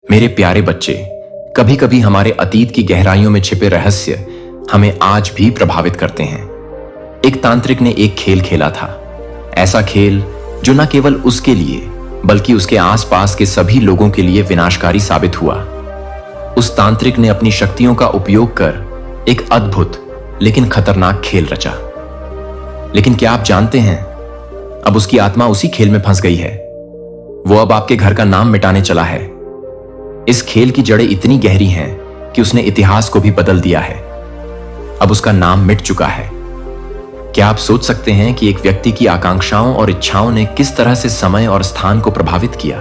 मेरे प्यारे बच्चे, कभी कभी हमारे अतीत की गहराइयों में छिपे रहस्य हमें आज भी प्रभावित करते हैं। एक तांत्रिक ने एक खेल खेला था, ऐसा खेल जो न केवल उसके लिए बल्कि उसके आसपास के सभी लोगों के लिए विनाशकारी साबित हुआ। उस तांत्रिक ने अपनी शक्तियों का उपयोग कर एक अद्भुत लेकिन खतरनाक खेल रचा। लेकिन क्या आप जानते हैं, अब उसकी आत्मा उसी खेल में फंस गई है। वो अब आपके घर का नाम मिटाने चला है। इस खेल की जड़ें इतनी गहरी हैं कि उसने इतिहास को भी बदल दिया है। अब उसका नाम मिट चुका है। क्या आप सोच सकते हैं कि एक व्यक्ति की आकांक्षाओं और इच्छाओं ने किस तरह से समय और स्थान को प्रभावित किया?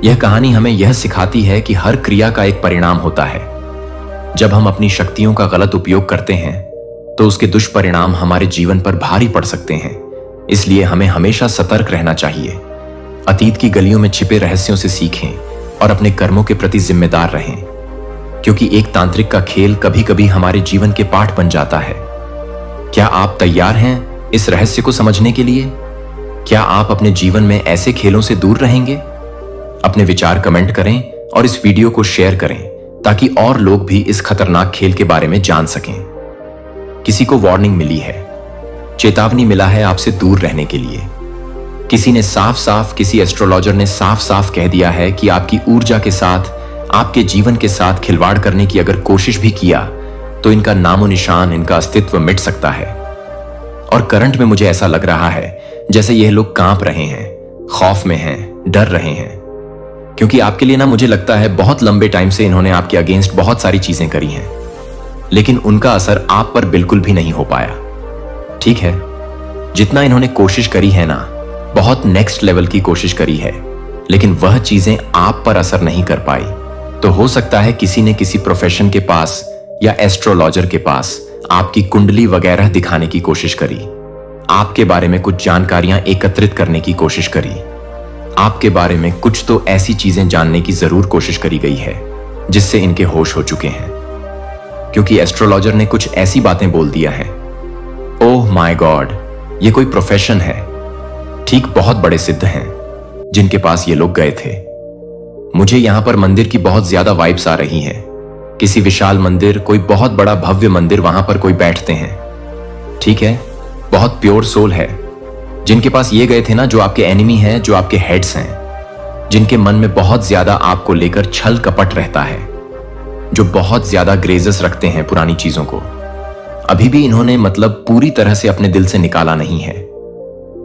यह कहानी हमें यह सिखाती है कि हर क्रिया का एक परिणाम होता है। जब हम अपनी शक्तियों का गलत उपयोग करते हैं तो उसके दुष्परिणाम हमारे जीवन पर भारी पड़ सकते हैं। इसलिए हमें हमेशा सतर्क रहना चाहिए। अतीत की गलियों में छिपे रहस्यों से सीखें और अपने कर्मों के प्रति जिम्मेदार रहें, क्योंकि एक तांत्रिक का खेल कभी कभी हमारे जीवन के पाठ बन जाता है। क्या आप तैयार हैं इस रहस्य को समझने के लिए? क्या आप अपने जीवन में ऐसे खेलों से दूर रहेंगे? अपने विचार कमेंट करें और इस वीडियो को शेयर करें ताकि और लोग भी इस खतरनाक खेल के बारे में जान सकें। किसी को वार्निंग मिली है, चेतावनी मिला है आपसे दूर रहने के लिए। किसी ने किसी एस्ट्रोलॉजर ने साफ साफ कह दिया है कि आपकी ऊर्जा के साथ, आपके जीवन के साथ खिलवाड़ करने की अगर कोशिश भी किया तो इनका नामो निशान, इनका अस्तित्व मिट सकता है। और करंट में मुझे ऐसा लग रहा है जैसे यह लोग कांप रहे हैं, खौफ में हैं, डर रहे हैं, क्योंकि आपके लिए मुझे लगता है बहुत लंबे टाइम से इन्होंने आपके अगेंस्ट बहुत सारी चीजें करी हैं, लेकिन उनका असर आप पर बिल्कुल भी नहीं हो पाया। ठीक है, जितना इन्होंने कोशिश करी है बहुत नेक्स्ट लेवल की कोशिश करी है, लेकिन वह चीजें आप पर असर नहीं कर पाई। तो हो सकता है किसी ने किसी प्रोफेशन के पास या एस्ट्रोलॉजर के पास आपकी कुंडली वगैरह दिखाने की कोशिश करी, आपके बारे में कुछ जानकारियां एकत्रित करने की कोशिश करी, आपके बारे में कुछ तो ऐसी चीजें जानने की जरूर कोशिश करी गई है जिससे इनके होश हो चुके हैं, क्योंकि एस्ट्रोलॉजर ने कुछ ऐसी बातें बोल दिया है। ओह माय गॉड, ये कोई प्रोफेशन है। ठीक बहुत बड़े सिद्ध हैं जिनके पास ये लोग गए थे। मुझे यहां पर मंदिर की बहुत ज्यादा वाइब्स आ रही हैं। किसी विशाल मंदिर, कोई बहुत बड़ा भव्य मंदिर, वहां पर कोई बैठते हैं। ठीक है, बहुत प्योर सोल है जिनके पास ये गए थे जो आपके एनिमी हैं, जो आपके हेड्स हैं, जिनके मन में बहुत ज्यादा आपको लेकर छल कपट रहता है, जो बहुत ज्यादा ग्रेजेस रखते हैं पुरानी चीजों को। अभी भी इन्होंने पूरी तरह से अपने दिल से निकाला नहीं है।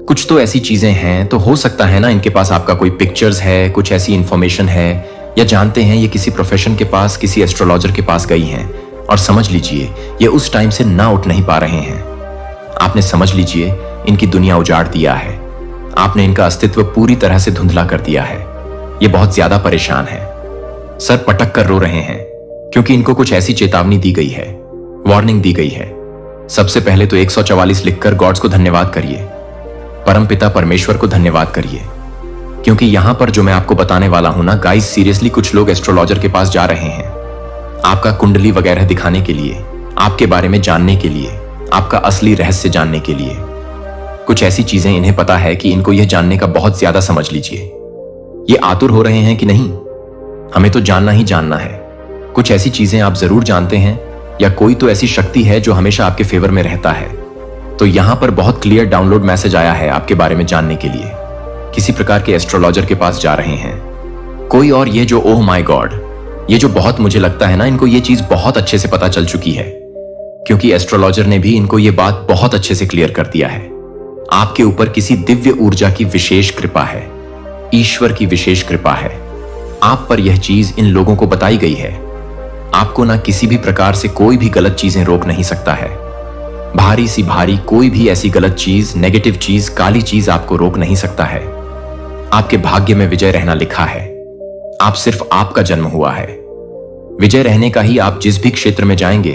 कुछ तो ऐसी चीजें हैं, तो हो सकता है इनके पास आपका कोई पिक्चर्स है, कुछ ऐसी इंफॉर्मेशन है, या जानते हैं ये किसी प्रोफेशन के पास, किसी एस्ट्रोलॉजर के पास गई हैं और समझ लीजिए ये उस टाइम से ना उठ नहीं पा रहे हैं। आपने समझ लीजिए इनकी दुनिया उजाड़ दिया है। आपने इनका अस्तित्व पूरी तरह से धुंधला कर दिया है। ये बहुत ज्यादा परेशान है, सर पटक कर रो रहे हैं, क्योंकि इनको कुछ ऐसी चेतावनी दी गई है, वार्निंग दी गई है। सबसे पहले तो 144 लिखकर गॉड्स को धन्यवाद करिए, परमपिता परमेश्वर को धन्यवाद करिए, क्योंकि यहां पर जो मैं आपको बताने वाला हूं गाइस, सीरियसली कुछ लोग एस्ट्रोलॉजर के पास जा रहे हैं आपका कुंडली वगैरह दिखाने के लिए, आपके बारे में जानने के लिए, आपका असली रहस्य जानने के लिए। कुछ ऐसी चीजें इन्हें पता है कि इनको यह जानने का बहुत ज्यादा, समझ लीजिए, ये आतुर हो रहे हैं कि नहीं, हमें तो जानना ही जानना है। कुछ ऐसी चीजें आप जरूर जानते हैं, या कोई तो ऐसी शक्ति है जो हमेशा आपके फेवर में रहता है। तो यहां पर बहुत क्लियर डाउनलोड मैसेज आया है आपके बारे में जानने के लिए। किसी प्रकार के एस्ट्रोलॉजर के पास जा रहे हैं कोई, और ये जो ओह माय गॉड, ये जो बहुत, मुझे लगता है इनको ये चीज बहुत अच्छे से पता चल चुकी है, क्योंकि एस्ट्रोलॉजर ने भी इनको ये बात बहुत अच्छे से क्लियर कर दिया है। आपके ऊपर किसी दिव्य ऊर्जा की विशेष कृपा है, ईश्वर की विशेष कृपा है। आप पर यह चीज इन लोगों को बताई गई है। आपको किसी भी प्रकार से कोई भी गलत चीजें रोक नहीं सकता है। भारी सी भारी कोई भी ऐसी गलत चीज, नेगेटिव चीज, काली चीज आपको रोक नहीं सकता है। आपके भाग्य में विजय रहना लिखा है। आप सिर्फ आपका जन्म हुआ है। विजय रहने का ही आप जिस भी क्षेत्र में जाएंगे,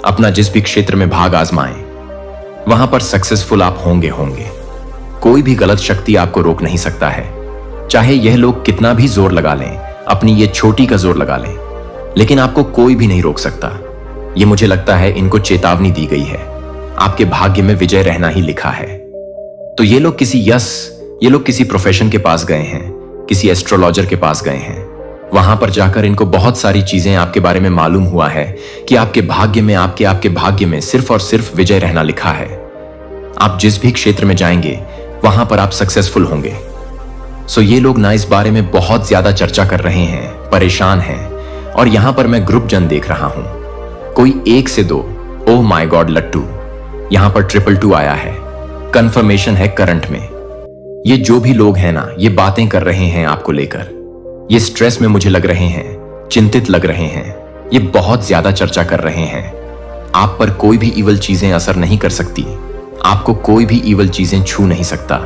अपना जिस भी क्षेत्र में भाग आजमाएं, वहां पर सक्सेसफुल आप होंगे। कोई भी गलत शक्ति आपको रोक नहीं सकता है। चाहे यह लोग कितना भी जोर लगा लें, अपनी ये छोटी का जोर लगा लें, लेकिन आपको कोई भी नहीं रोक सकता। ये मुझे लगता है इनको चेतावनी दी गई है। आपके भाग्य में विजय रहना ही लिखा है। तो ये लोग किसी प्रोफेशन के पास गए हैं, किसी एस्ट्रोलॉजर के पास गए हैं, वहां पर जाकर इनको बहुत सारी चीजें आपके बारे में मालूम हुआ है कि आपके भाग्य में आपके भाग्य में सिर्फ और सिर्फ विजय रहना लिखा है। आप जिस भी क्षेत्र में जाएंगे वहां पर आप सक्सेसफुल होंगे। सो ये लोग ना इस बारे में बहुत ज्यादा चर्चा कर रहे हैं, परेशान हैं, और यहां पर मैं ग्रुप जन देख रहा हूं। कोई 1 से 2, ओह माय गॉड लट्टू, यहां पर 222 आया है, कंफर्मेशन है करंट में। ये जो भी लोग हैं ना, ये बातें कर रहे हैं आपको लेकर, ये स्ट्रेस में मुझे लग रहे हैं, चिंतित लग रहे हैं, ये बहुत ज्यादा चर्चा कर रहे हैं। आप पर कोई भी इवल चीजें असर नहीं कर सकती, आपको कोई भी इवल चीजें छू नहीं सकता।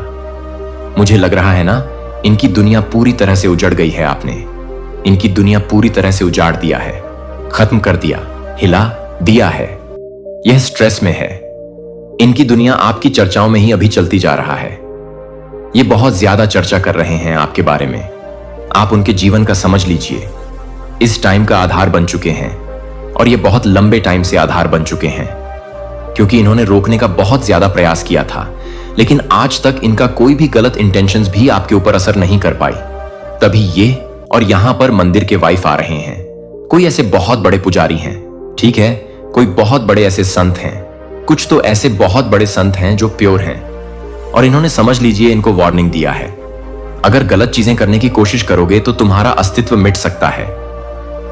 मुझे लग रहा है ना, इनकी दुनिया पूरी तरह से उजड़ गई है। आपने इनकी दुनिया पूरी तरह से उजाड़ दिया है, खत्म कर दिया, हिला दिया है। यह स्ट्रेस में है। इनकी दुनिया आपकी चर्चाओं में ही अभी चलती जा रहा है। ये बहुत ज्यादा चर्चा कर रहे हैं आपके बारे में। आप उनके जीवन का समझ लीजिए, इस टाइम का आधार बन चुके हैं, और ये बहुत लंबे टाइम से आधार बन चुके हैं, क्योंकि इन्होंने रोकने का बहुत ज्यादा प्रयास किया था, लेकिन आज तक इनका कोई भी गलत इंटेंशंस भी आपके ऊपर असर नहीं कर पाई। तभी ये और यहां पर मंदिर के वाइफ आ रहे हैं। कोई ऐसे बहुत बड़े पुजारी हैं, ठीक है, कोई बहुत बड़े ऐसे संत हैं, कुछ तो ऐसे बहुत बड़े संत हैं जो प्योर हैं, और इन्होंने समझ लीजिए इनको वार्निंग दिया है, अगर गलत चीजें करने की कोशिश करोगे तो तुम्हारा अस्तित्व मिट सकता है।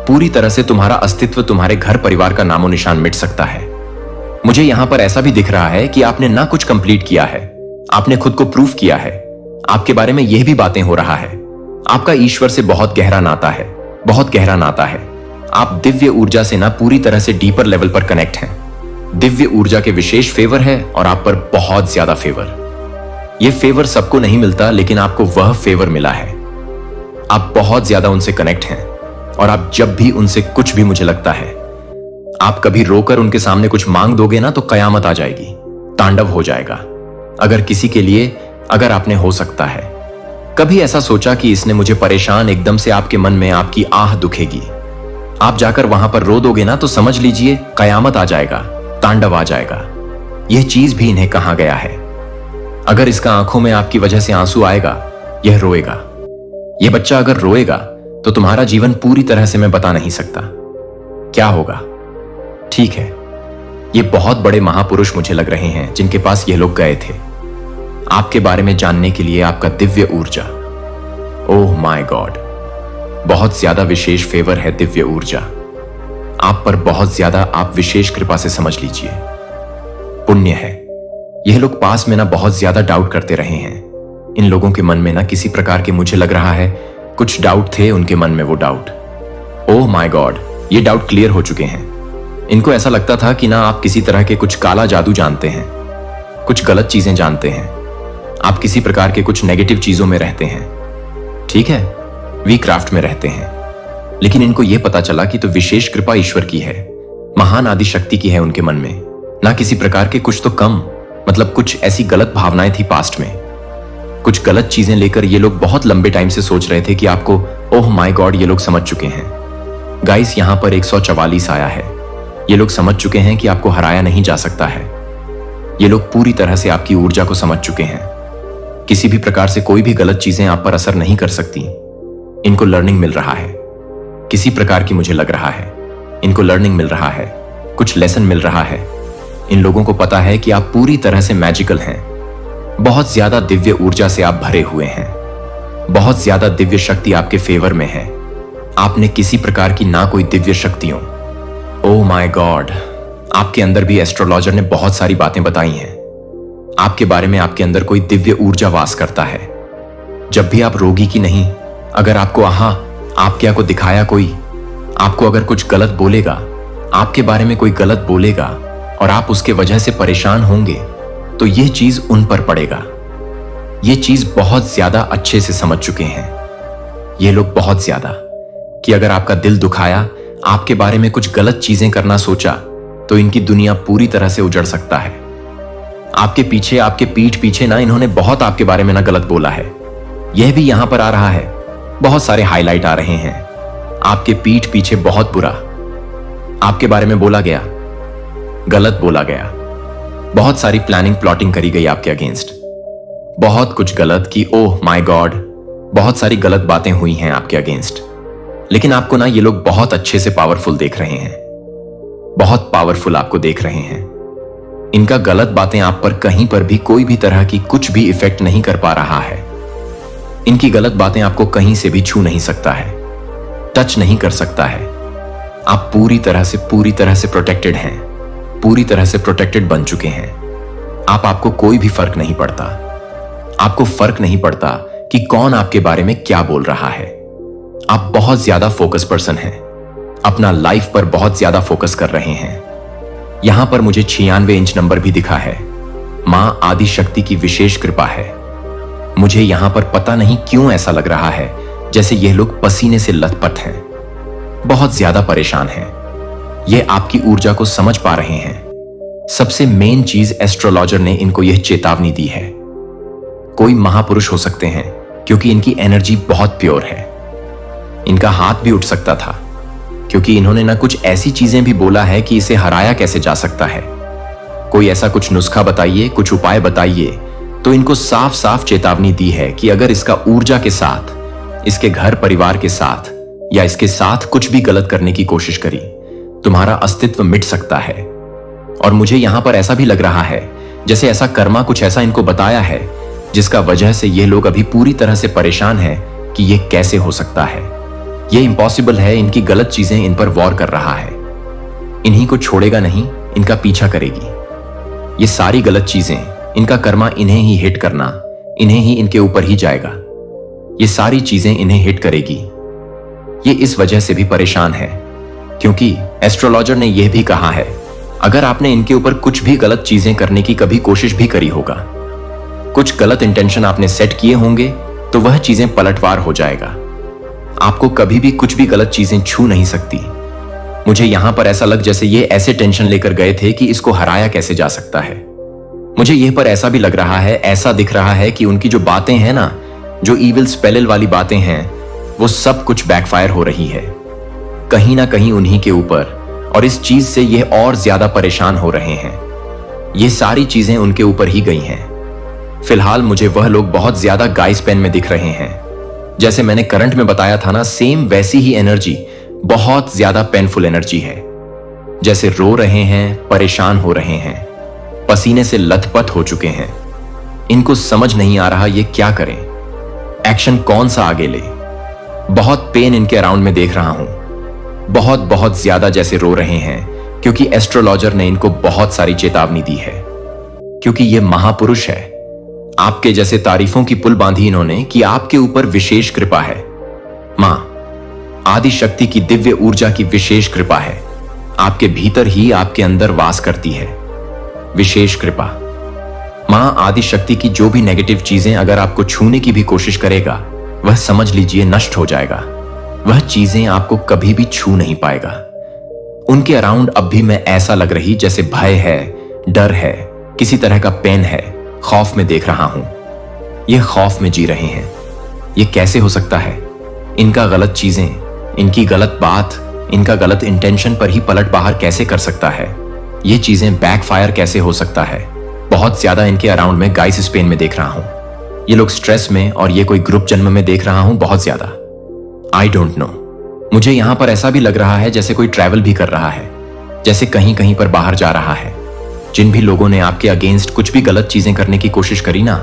पूरी तरह से तुम्हारा अस्तित्व, तुम्हारे घर परिवार का नामो निशान मिट सकता है। मुझे यहां पर ऐसा भी दिख रहा है कि आपने ना कुछ कंप्लीट किया है, आपने खुद को प्रूफ किया है। आपके बारे में यह भी बातें हो रहा है, आपका ईश्वर से बहुत गहरा नाता है, बहुत गहरा नाता है। आप दिव्य ऊर्जा से ना पूरी तरह से डीपर लेवल पर कनेक्ट हैं। दिव्य ऊर्जा के विशेष फेवर है और आप पर बहुत ज्यादा फेवर। यह फेवर सबको नहीं मिलता, लेकिन आपको वह फेवर मिला है। आप बहुत ज्यादा उनसे कनेक्ट हैं, और आप जब भी उनसे कुछ भी, मुझे लगता है आप कभी रोकर उनके सामने कुछ मांग दोगे ना, तो कयामत आ जाएगी, तांडव हो जाएगा। अगर किसी के लिए, अगर आपने हो सकता है कभी ऐसा सोचा कि इसने मुझे परेशान, एकदम से आपके मन में आपकी आह दुखेगी, आप जाकर वहां पर रो दोगे ना, तो समझ लीजिए कयामत आ जाएगा, तांडव आ जाएगा। यह चीज भी इन्हें कहा गया है। अगर इसका आंखों में आपकी वजह से आंसू आएगा, यह रोएगा। यह बच्चा अगर रोएगा तो तुम्हारा जीवन पूरी तरह से मैं बता नहीं सकता क्या होगा। ठीक है, ये बहुत बड़े महापुरुष मुझे लग रहे हैं जिनके पास ये लोग गए थे आपके बारे में जानने के लिए। आपका दिव्य ऊर्जा, ओह माय गॉड, बहुत ज्यादा विशेष फेवर है दिव्य ऊर्जा आप पर, बहुत ज्यादा। आप विशेष कृपा से समझ लीजिए, पुण्य है। यह लोग पास में ना बहुत ज्यादा डाउट करते रहे हैं। इन लोगों के मन में ना किसी प्रकार के, मुझे लग रहा है कुछ डाउट थे उनके मन में। वो डाउट, ओह माय गॉड, ये डाउट क्लियर हो चुके हैं। इनको ऐसा लगता था कि ना आप किसी तरह के कुछ काला जादू जानते हैं, कुछ गलत चीजें जानते हैं, आप किसी प्रकार के कुछ नेगेटिव चीजों में रहते हैं, ठीक है, वी क्राफ्ट में रहते हैं। लेकिन इनको यह पता चला कि तो विशेष कृपा ईश्वर की है, महान आदि शक्ति की है उनके मन में, ना किसी प्रकार के कुछ तो कम, मतलब कुछ ऐसी गलत भावनाएं थी पास्ट में, कुछ गलत चीजें लेकर ये लोग बहुत लंबे टाइम से सोच रहे थे कि आपको, ओह माय गॉड, ये लोग समझ चुके हैं। गाइस, यहां पर 144 आया है। ये लोग समझ चुके हैं कि आपको हराया नहीं जा सकता है। ये लोग पूरी तरह से आपकी ऊर्जा को समझ चुके हैं। किसी भी प्रकार से कोई भी गलत चीजें आप पर असर नहीं कर सकती। इनको लर्निंग मिल रहा है, किसी प्रकार की, मुझे लग रहा है इनको लर्निंग मिल रहा है, कुछ लेसन मिल रहा है। इन लोगों को पता है कि आप पूरी तरह से मैजिकल हैं, बहुत ज्यादा दिव्य ऊर्जा से आप भरे हुए हैं, बहुत ज्यादा दिव्य शक्ति आपके फेवर में है। आपने किसी प्रकार की ना कोई दिव्य शक्तियों, ओह माय गॉड, आपके अंदर भी एस्ट्रोलॉजर ने बहुत सारी बातें बताई हैं आपके बारे में। आपके अंदर कोई दिव्य ऊर्जा वास करता है। जब भी आप रोगी की नहीं, अगर आपको आपके को दिखाया कोई, आपको अगर कुछ गलत बोलेगा, आपके बारे में कोई गलत बोलेगा और आप उसके वजह से परेशान होंगे, तो यह चीज उन पर पड़ेगा। यह चीज बहुत ज्यादा अच्छे से समझ चुके हैं ये लोग, बहुत ज्यादा, कि अगर आपका दिल दुखाया, आपके बारे में कुछ गलत चीजें करना सोचा, तो इनकी दुनिया पूरी तरह से उजड़ सकता है। आपके पीछे, आपके पीठ पीछे ना इन्होंने बहुत आपके बारे में ना गलत बोला है। यह भी यहां पर आ रहा है, बहुत सारे हाईलाइट आ रहे हैं। आपके पीठ पीछे बहुत बुरा आपके बारे में बोला गया, गलत बोला गया, बहुत सारी प्लानिंग प्लॉटिंग करी गई आपके अगेंस्ट, बहुत कुछ गलत, कि ओह माय गॉड, बहुत सारी गलत बातें हुई हैं आपके अगेंस्ट। लेकिन आपको ना ये लोग बहुत अच्छे से पावरफुल देख रहे हैं, बहुत पावरफुल आपको देख रहे हैं। इनका गलत बातें आप पर कहीं पर भी कोई भी तरह की कुछ भी इफेक्ट नहीं कर पा रहा है। इनकी गलत बातें आपको कहीं से भी छू नहीं सकता है, टच नहीं कर सकता है। आप पूरी तरह से प्रोटेक्टेड हैं, पूरी तरह से प्रोटेक्टेड बन चुके हैं। आपको कोई भी फर्क नहीं पड़ता। आपको फर्क नहीं पड़ता कि कौन आपके बारे में क्या बोल रहा है। आप बहुत ज्यादा फोकस पर्सन हैं, अपना लाइफ पर बहुत ज्यादा फोकस कर रहे हैं। यहां पर मुझे 96 इंच नंबर भी दिखा है। मां आदि शक्ति की विशेष कृपा है। मुझे यहां पर पता नहीं क्यों ऐसा लग रहा है जैसे यह लोग पसीने से लथपथ हैं, बहुत ज्यादा परेशान हैं। ये आपकी ऊर्जा को समझ पा रहे हैं। सबसे मेन चीज एस्ट्रोलॉजर ने इनको यह चेतावनी दी है। कोई महापुरुष हो सकते हैं क्योंकि इनकी एनर्जी बहुत प्योर है। इनका हाथ भी उठ सकता था क्योंकि इन्होंने ना कुछ ऐसी चीजें भी बोला है कि इसे हराया कैसे जा सकता है। कोई ऐसा कुछ नुस्खा बताइए, कुछ उपाय बताइए। तो इनको साफ साफ चेतावनी दी है कि अगर इसका ऊर्जा के साथ, इसके घर परिवार के साथ या इसके साथ कुछ भी गलत करने की कोशिश करी, तुम्हारा अस्तित्व मिट सकता है। और मुझे यहां पर ऐसा भी लग रहा है जैसे ऐसा कर्मा कुछ ऐसा इनको बताया है जिसका वजह से ये लोग अभी पूरी तरह से परेशान हैं कि ये कैसे हो सकता है। ये इम्पॉसिबल है। इनकी गलत चीजें इन पर वॉर कर रहा है। इन्हीं को छोड़ेगा नहीं, इनका पीछा करेगी। ये सारी गलत चीजें, इनका कर्मा इन्हें ही हिट करना, इन्हें ही इनके ऊपर ही जाएगा। ये सारी चीजें इन्हें हिट करेगी। ये इस वजह से भी परेशान है क्योंकि एस्ट्रोलॉजर ने यह भी कहा है अगर आपने इनके ऊपर कुछ भी गलत चीजें करने की कभी कोशिश भी करी होगा, कुछ गलत इंटेंशन आपने सेट किए होंगे, तो वह चीजें पलटवार हो जाएगा। आपको कभी भी कुछ भी गलत चीजें छू नहीं सकती। मुझे यहां पर ऐसा लग जैसे ये ऐसे टेंशन लेकर गए थे कि इसको हराया कैसे जा सकता है। मुझे यह पर ऐसा भी लग रहा है, ऐसा दिख रहा है कि उनकी जो बातें हैं ना, जो ईविल स्पेलिल वाली बातें हैं, वो सब कुछ बैकफायर हो रही है कहीं ना कहीं उन्हीं के ऊपर। और इस चीज से ये और ज्यादा परेशान हो रहे हैं। ये सारी चीजें उनके ऊपर ही गई हैं। फिलहाल मुझे वह लोग बहुत ज्यादा गाइस पेन में दिख रहे हैं। जैसे मैंने करंट में बताया था ना, सेम वैसी ही एनर्जी, बहुत ज्यादा पेनफुल एनर्जी है। जैसे रो रहे हैं, परेशान हो रहे हैं, पसीने से लथपथ हो चुके हैं। इनको समझ नहीं आ रहा ये क्या करें, एक्शन कौन सा आगे ले। बहुत पेन इनके अराउंड में देख रहा हूं, बहुत बहुत ज्यादा जैसे रो रहे हैं क्योंकि एस्ट्रोलॉजर ने इनको बहुत सारी चेतावनी दी है। क्योंकि ये महापुरुष है, आपके जैसे तारीफों की पुल बांधी इन्होंने कि आपके ऊपर विशेष कृपा है। मां आदि शक्ति की दिव्य ऊर्जा की विशेष कृपा है। आपके भीतर ही, आपके अंदर वास करती है विशेष कृपा। मां आदि शक्ति की जो भी नेगेटिव चीजें अगर आपको छूने की भी कोशिश करेगा, वह समझ लीजिए नष्ट हो जाएगा। वह चीजें आपको कभी भी छू नहीं पाएगा। उनके अराउंड अब भी मैं ऐसा लग रही जैसे भय है, डर है, किसी तरह का पेन है, खौफ में देख रहा हूं। ये खौफ में जी रहे हैं। ये कैसे हो सकता है? इनका गलत चीजें, इनकी गलत बात, इनका गलत इंटेंशन पर ही पलट बाहर कैसे कर सकता है? ये चीजें बैकफायर कैसे हो सकता है? बहुत ज्यादा इनके अराउंड में गाइस स्पेन में देख रहा हूं। ये लोग स्ट्रेस में, और ये कोई ग्रुप जन्म में देख रहा हूं बहुत ज्यादा। I don't know. मुझे यहां पर ऐसा भी लग रहा है जैसे कोई ट्रैवल भी कर रहा है, जैसे कहीं कहीं पर बाहर जा रहा है। जिन भी लोगों ने आपके अगेंस्ट कुछ भी गलत चीजें करने की कोशिश करी ना,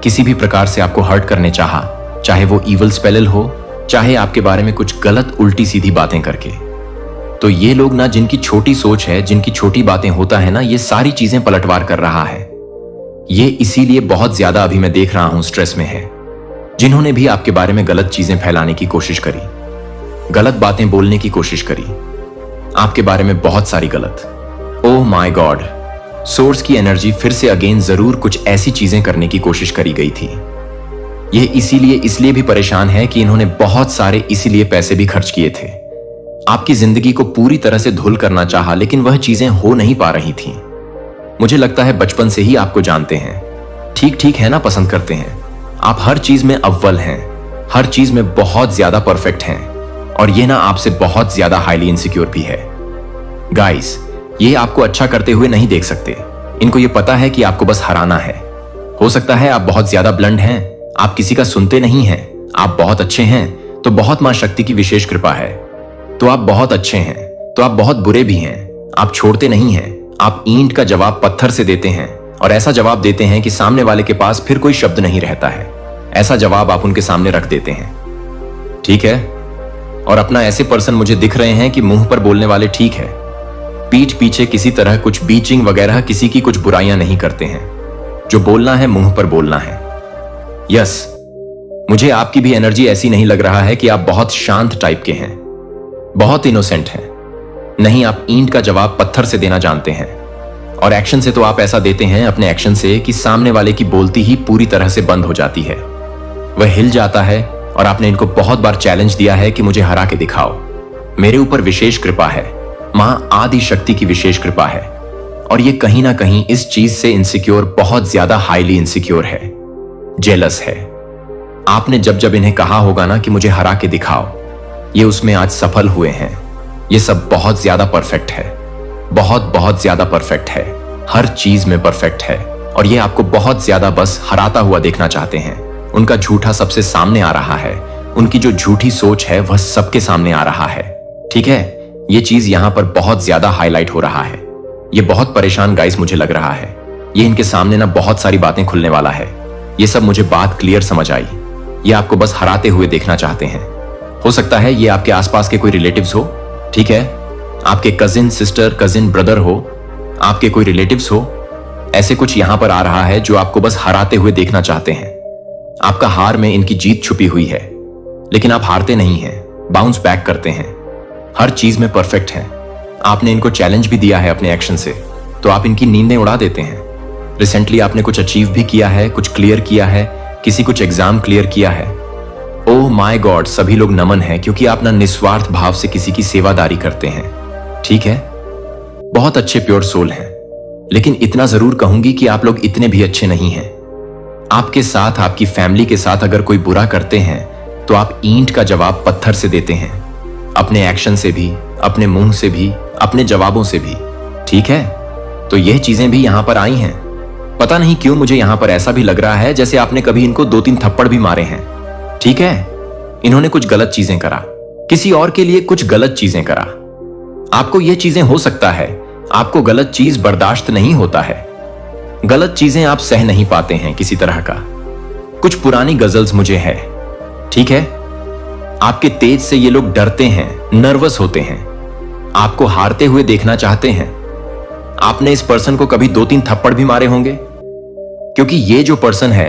किसी भी प्रकार से आपको हर्ट करने चाहा, चाहे वो ईविल स्पेलिल हो, चाहे आपके बारे में कुछ गलत उल्टी सीधी बातें करके, तो ये लोग ना, जिनकी छोटी सोच है, जिनकी छोटी बातें होता है ना, ये सारी चीजें पलटवार कर रहा है। ये इसीलिए बहुत ज्यादा अभी मैं देख रहा हूं स्ट्रेस में है। जिन्होंने भी आपके बारे में गलत चीजें फैलाने की कोशिश करी, गलत बातें बोलने की कोशिश करी, आपके बारे में बहुत सारी गलत। ओह माय गॉड, सोर्स की एनर्जी फिर से अगेन जरूर कुछ ऐसी चीजें करने की कोशिश करी गई थी। ये इसलिए भी परेशान है कि इन्होंने बहुत सारे इसीलिए पैसे भी खर्च किए थे। आपकी जिंदगी को पूरी तरह से धुल करना चाहा, लेकिन वह चीजें हो नहीं पा रही थी। मुझे लगता है बचपन से ही आपको जानते हैं। ठीक ठीक है ना, पसंद करते हैं। आप हर चीज में अव्वल हैं, हर चीज में बहुत ज्यादा परफेक्ट हैं, और ये ना आपसे बहुत ज्यादा हाईली इनसिक्योर भी है। गाइस, ये आपको अच्छा करते हुए नहीं देख सकते। इनको ये पता है कि आपको बस हराना है। हो सकता है आप बहुत ज्यादा ब्लंड हैं, आप किसी का सुनते नहीं हैं, आप बहुत अच्छे हैं, तो बहुत मां शक्ति की विशेष कृपा है। तो आप बहुत अच्छे हैं, तो आप बहुत बुरे भी हैं। आप छोड़ते नहीं हैं। आप ईंट का जवाब पत्थर से देते हैं और ऐसा जवाब देते हैं कि सामने वाले के पास फिर कोई शब्द नहीं रहता है। ऐसा जवाब आप उनके सामने रख देते हैं। ठीक है, और अपना ऐसे पर्सन मुझे दिख रहे हैं कि मुंह पर बोलने वाले ठीक है, पीठ पीछे किसी तरह कुछ बीचिंग वगैरह किसी की कुछ बुराइयां नहीं करते हैं। जो बोलना है मुंह पर बोलना है। यस, मुझे आपकी भी एनर्जी ऐसी नहीं लग रहा है कि आप बहुत शांत टाइप के हैं, बहुत इनोसेंट हैं। नहीं, आप ईंट का जवाब पत्थर से देना जानते हैं और एक्शन से तो आप ऐसा देते हैं अपने एक्शन से कि सामने वाले की बोलती ही पूरी तरह से बंद हो जाती है। वह हिल जाता है और आपने इनको बहुत बार चैलेंज दिया है कि मुझे हरा के दिखाओ। मेरे ऊपर विशेष कृपा है, मां आदि शक्ति की विशेष कृपा है। और ये कहीं ना कहीं इस चीज से इनसिक्योर, बहुत ज्यादा हाईली इनसिक्योर है, जेलस है। आपने जब जब इन्हें कहा होगा ना कि मुझे हरा के दिखाओ, ये उसमें आज सफल हुए हैं। ये सब बहुत ज्यादा परफेक्ट है, बहुत बहुत ज्यादा परफेक्ट है, हर चीज में परफेक्ट है। और ये आपको बहुत ज्यादा बस हराता हुआ देखना चाहते हैं। उनका झूठा सबसे सामने आ रहा है, उनकी जो झूठी सोच है वह सबके सामने आ रहा है। ठीक है, ये चीज यहां पर बहुत ज्यादा हाईलाइट हो रहा है। ये बहुत परेशान गाइस मुझे लग रहा है। ये इनके सामने ना बहुत सारी बातें खुलने वाला है। ये सब मुझे बात क्लियर समझ आई। ये आपको बस हराते हुए देखना चाहते हैं। हो सकता है ये आपके आसपास के कोई रिलेटिव्स हो, ठीक है, आपके कजिन सिस्टर, कजिन ब्रदर हो, आपके कोई रिलेटिव्स हो। ऐसे कुछ यहां पर आ रहा है जो आपको बस हराते हुए देखना चाहते हैं। आपका हार में इनकी जीत छुपी हुई है, लेकिन आप हारते नहीं हैं, बाउंस बैक करते हैं, हर चीज में परफेक्ट हैं। आपने इनको चैलेंज भी दिया है अपने एक्शन से, तो आप इनकी नींदें उड़ा देते हैं। रिसेंटली आपने कुछ अचीव भी किया है, कुछ क्लियर किया है, किसी कुछ एग्जाम क्लियर किया है। ओह माय गॉड, सभी लोग नमन है, क्योंकि आप ना निस्वार्थ भाव से किसी की सेवादारी करते हैं। ठीक है, बहुत अच्छे प्योर सोल हैं, लेकिन इतना जरूर कहूंगी कि आप लोग इतने भी अच्छे नहीं हैं। आपके साथ, आपकी फैमिली के साथ अगर कोई बुरा करते हैं तो आप ईंट का जवाब पत्थर से देते हैं, अपने एक्शन से भी, अपने मुंह से भी, अपने जवाबों से भी। ठीक है, तो यह चीजें भी यहां पर आई हैं। पता नहीं क्यों मुझे यहां पर ऐसा भी लग रहा है जैसे आपने कभी इनको 2-3 थप्पड़ भी मारे हैं। ठीक है, इन्होंने कुछ गलत चीजें करा, किसी और के लिए कुछ गलत चीजें करा। आपको यह चीजें हो सकता है, आपको गलत चीज बर्दाश्त नहीं होता है, गलत चीजें आप सह नहीं पाते हैं किसी तरह का। कुछ पुरानी गजल्स मुझे है, ठीक है, आपके तेज से ये लोग डरते हैं, नर्वस होते हैं, आपको हारते हुए देखना चाहते हैं। आपने इस पर्सन को कभी 2-3 थप्पड़ भी मारे होंगे, क्योंकि ये जो पर्सन है,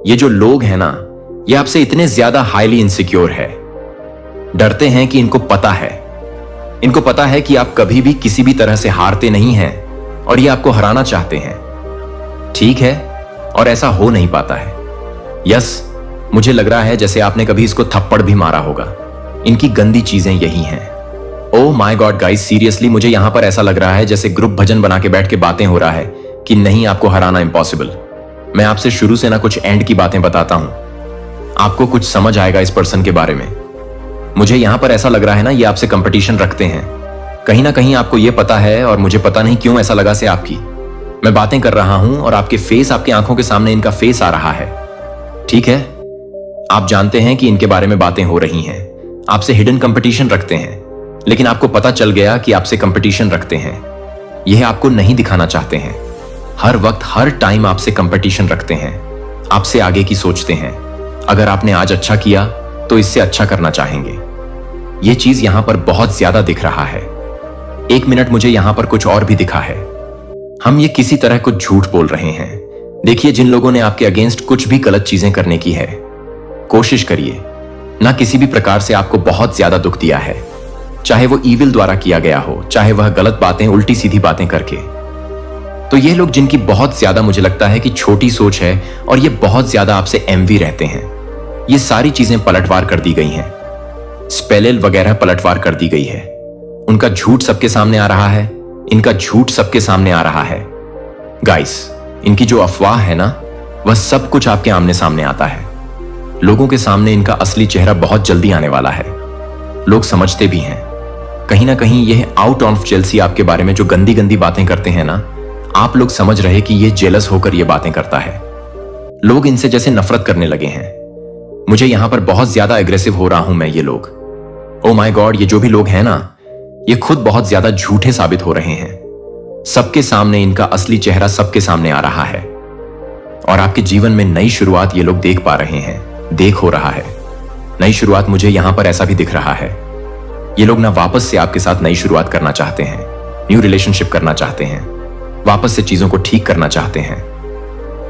ये जो लोग हैं ना, ये आपसे इतने ज्यादा हाईली इनसिक्योर है। डरते हैं कि इनको पता है, इनको पता है कि आप कभी भी किसी भी तरह से हारते नहीं हैं और ये आपको हराना चाहते हैं। ठीक है, और ऐसा हो नहीं पाता है। यस, मुझे लग रहा है जैसे आपने कभी इसको थप्पड़ भी मारा होगा। इनकी गंदी चीजें यही हैं। Oh my God guys, seriously मुझे यहां पर ऐसा लग रहा है जैसे ग्रुप भजन बना के बैठ के बातें हो रहा है कि नहीं, आपको हराना इम्पॉसिबल। मैं आपसे शुरू से ना कुछ एंड की बातें बताता हूं, आपको कुछ समझ आएगा इस पर्सन के बारे में। मुझे यहां पर ऐसा लग रहा है ना, ये आपसे कंपटीशन रखते हैं। कहीं ना कहीं आपको यह पता है, और मुझे पता नहीं क्यों ऐसा लगा से आपकी मैं बातें कर रहा हूं और आपके फेस, आपकी आंखों के सामने इनका फेस आ रहा है। ठीक है, आप जानते हैं कि इनके बारे में बातें हो रही हैं, आपसे हिडन कंपटीशन रखते हैं, लेकिन आपको पता चल गया कि आपसे कंपटीशन रखते हैं। यह आपको नहीं दिखाना चाहते हैं। हर वक्त, हर टाइम आपसे कंपटीशन रखते हैं, आपसे आगे की सोचते हैं। अगर आपने आज अच्छा किया तो इससे अच्छा करना चाहेंगे। यह चीज यहां पर बहुत ज्यादा दिख रहा है। एक मिनट, मुझे यहां पर कुछ और भी दिखा है। हम ये किसी तरह कुछ झूठ बोल रहे हैं। देखिए, जिन लोगों ने आपके अगेंस्ट कुछ भी गलत चीजें करने की है, कोशिश करिए ना किसी भी प्रकार से आपको बहुत ज्यादा दुख दिया है, चाहे वो ईविल द्वारा किया गया हो, चाहे वह गलत बातें, उल्टी सीधी बातें करके। तो ये लोग जिनकी बहुत ज्यादा मुझे लगता है कि छोटी सोच है और ये बहुत ज्यादा आपसे एमवी रहते हैं, ये सारी चीजें पलटवार कर दी गई हैं, स्पेलेल वगैरह पलटवार कर दी गई है। उनका झूठ सबके सामने आ रहा है, इनका झूठ सबके सामने आ रहा है। गाइस, इनकी जो अफवाह है ना, वह सब कुछ आपके आमने सामने आता है। लोगों के सामने इनका असली चेहरा बहुत जल्दी आने वाला है। लोग समझते भी हैं। कहीं ना कहीं यह आउट ऑफ जेलसी आपके बारे में जो गंदी गंदी बातें करते हैं ना, आप लोग समझ रहे कि यह जेलस होकर यह बातें करता है। लोग इनसे जैसे नफरत करने लगे हैं। मुझे यहां पर बहुत ज्यादा एग्रेसिव हो रहा हूं मैं। ये लोग, ओ माय गॉड, ये जो भी लोग हैं ना, ये खुद बहुत ज्यादा झूठे साबित हो रहे हैं। सबके सामने इनका असली चेहरा सबके सामने आ रहा है और आपके जीवन में नई शुरुआत ये लोग देख पा रहे हैं, देख हो रहा है। नई शुरुआत मुझे यहां पर ऐसा भी दिख रहा है। ये लोग ना वापस से आपके साथ नई शुरुआत करना चाहते हैं, न्यू रिलेशनशिप करना चाहते हैं, वापस से चीजों को ठीक करना चाहते हैं,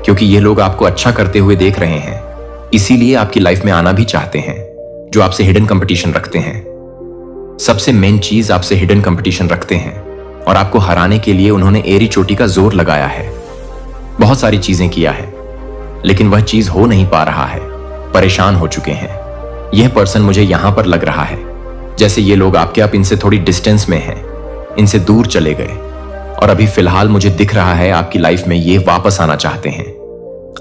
क्योंकि ये लोग आपको अच्छा करते हुए देख रहे हैं, इसीलिए आपकी लाइफ में आना भी चाहते हैं। जो आपसे हिडन कंपटीशन रखते हैं, सबसे मेन चीज आपसे हिडन कंपटीशन रखते हैं और आपको हराने के लिए उन्होंने एरी चोटी का जोर लगाया है, बहुत सारी चीजें किया है, लेकिन वह चीज हो नहीं पा रहा है, परेशान हो चुके हैं। यह पर्सन मुझे यहां पर लग रहा है जैसे ये लोग आप इनसे थोड़ी डिस्टेंस में हैं, इनसे दूर चले गए और अभी फिलहाल मुझे दिख रहा है आपकी लाइफ में ये वापस आना चाहते हैं।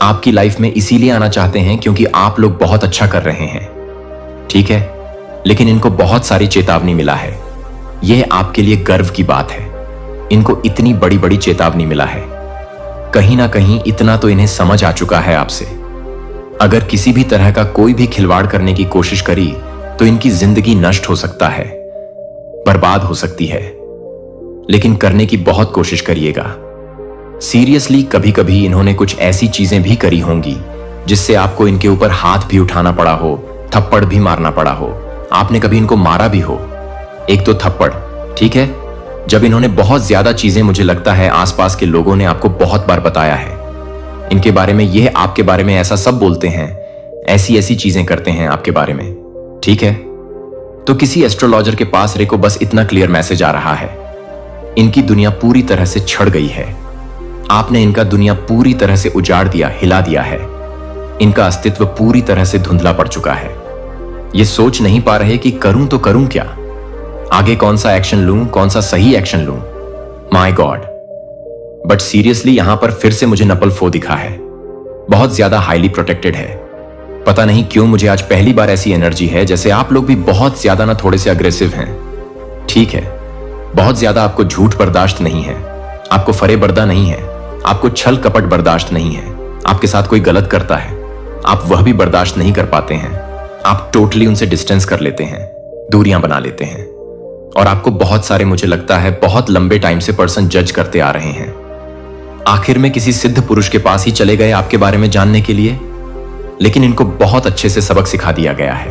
आपकी लाइफ में इसीलिए आना चाहते हैं क्योंकि आप लोग बहुत अच्छा कर रहे हैं, ठीक है, लेकिन इनको बहुत सारी चेतावनी मिला है। यह आपके लिए गर्व की बात है। इनको इतनी बड़ी बड़ी चेतावनी मिला है, कहीं ना कहीं इतना तो इन्हें समझ आ चुका है आपसे। अगर किसी भी तरह का कोई भी खिलवाड़ करने की कोशिश करी तो इनकी जिंदगी नष्ट हो सकता है, बर्बाद हो सकती है, लेकिन करने की बहुत कोशिश करिएगा। सीरियसली, कभी कभी इन्होंने कुछ ऐसी चीजें भी करी होंगी जिससे आपको इनके ऊपर हाथ भी उठाना पड़ा हो, थप्पड़ भी मारना पड़ा हो। आपने कभी इनको मारा भी हो, एक तो थप्पड़, ठीक है, जब इन्होंने बहुत ज्यादा चीजें, मुझे लगता है आसपास के लोगों ने आपको बहुत बार बताया है इनके बारे में, यह आपके बारे में ऐसा सब बोलते हैं, ऐसी ऐसी चीजें करते हैं आपके बारे में, ठीक है। तो किसी एस्ट्रोलॉजर के पास रे को बस इतना क्लियर मैसेज आ रहा है, इनकी दुनिया पूरी तरह से छड़ गई है। आपने इनका दुनिया पूरी तरह से उजाड़ दिया, हिला दिया है। इनका अस्तित्व पूरी तरह से धुंधला पड़ चुका है। ये सोच नहीं पा रहे कि करूं तो करूं क्या, आगे कौन सा एक्शन लूं, कौन सा सही एक्शन लूं। माय गॉड, बट सीरियसली यहां पर फिर से मुझे नपल फो दिखा है, बहुत ज्यादा हाईली प्रोटेक्टेड है। पता नहीं क्यों मुझे आज पहली बार ऐसी एनर्जी है जैसे आप लोग भी बहुत ज्यादा ना थोड़े से अग्रेसिव हैं, ठीक है। बहुत ज्यादा आपको झूठ बर्दाश्त नहीं है, आपको फरेबर्दा नहीं है, आपको छल कपट बर्दाश्त नहीं है। आपके साथ कोई गलत करता है, आप वह भी बर्दाश्त नहीं कर पाते हैं। आप टोटली उनसे डिस्टेंस कर लेते हैं, दूरियां बना लेते हैं। और आपको बहुत सारे, मुझे लगता है बहुत लंबे टाइम से पर्सन जज करते आ रहे हैं। आखिर में किसी सिद्ध पुरुष के पास ही चले गए आपके बारे में जानने के लिए, लेकिन इनको बहुत अच्छे से सबक सिखा दिया गया है।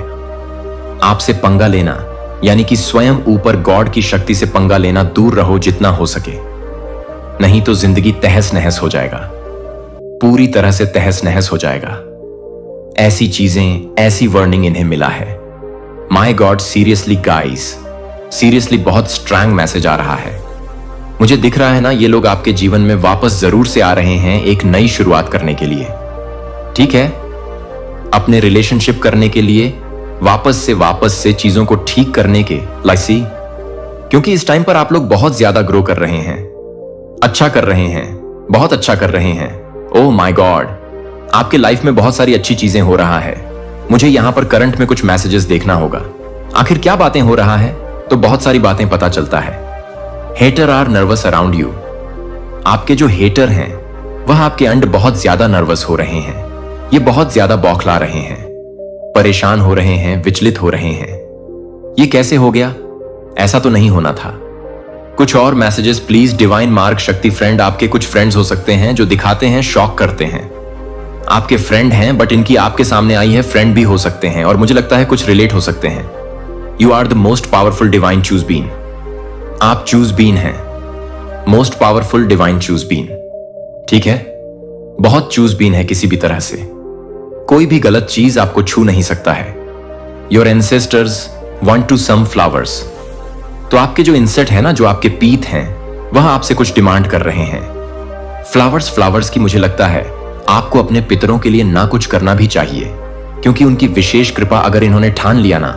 आपसे पंगा लेना यानी कि स्वयं ऊपर गॉड की शक्ति से पंगा लेना, दूर रहो जितना हो सके, नहीं तो जिंदगी तहस नहस हो जाएगा, पूरी तरह से तहस नहस हो जाएगा। ऐसी चीजें, ऐसी वार्निंग इन्हें मिला है। My God, seriously guys, seriously बहुत स्ट्रांग मैसेज आ रहा है। मुझे दिख रहा है ना, ये लोग आपके जीवन में वापस जरूर से आ रहे हैं एक नई शुरुआत करने के लिए, ठीक है, अपने रिलेशनशिप करने के लिए, वापस से चीजों को ठीक करने के लाइसी, क्योंकि इस टाइम पर आप लोग बहुत ज्यादा ग्रो कर रहे हैं, अच्छा कर रहे हैं, बहुत अच्छा कर रहे हैं। ओह माय गॉड, आपके लाइफ में बहुत सारी अच्छी चीजें हो रहा है। मुझे यहां पर करंट में कुछ मैसेजेस देखना होगा, आखिर क्या बातें हो रहा है, तो बहुत सारी बातें पता चलता है। Hater are nervous around you. आपके जो हेटर हैं वह आपके अंड बहुत ज्यादा नर्वस हो रहे हैं, ये बहुत ज्यादा बौखला रहे हैं, परेशान हो रहे हैं, विचलित हो रहे हैं। ये कैसे हो गया, ऐसा तो नहीं होना था। कुछ और मैसेजेस प्लीज। डिवाइन मार्क शक्ति फ्रेंड, आपके कुछ फ्रेंड्स हो सकते हैं जो दिखाते हैं, शॉक करते हैं। आपके फ्रेंड हैं बट इनकी आपके सामने आई है, फ्रेंड भी हो सकते हैं और मुझे लगता है कुछ रिलेट हो सकते हैं। You are the most powerful divine chosen being. आप चूज बीन हैं, most powerful divine chosen being, ठीक है, बहुत चूज बीन है। किसी भी तरह से कोई भी गलत चीज आपको छू नहीं सकता है। Your ancestors want to some flowers. तो आपके जो इंसेट है ना, जो आपके पीत हैं, वह आपसे कुछ डिमांड कर रहे हैं। फ्लावर्स की मुझे लगता है आपको अपने पितरों के लिए ना कुछ करना भी चाहिए, क्योंकि उनकी विशेष कृपा अगर इन्होंने ठान लिया ना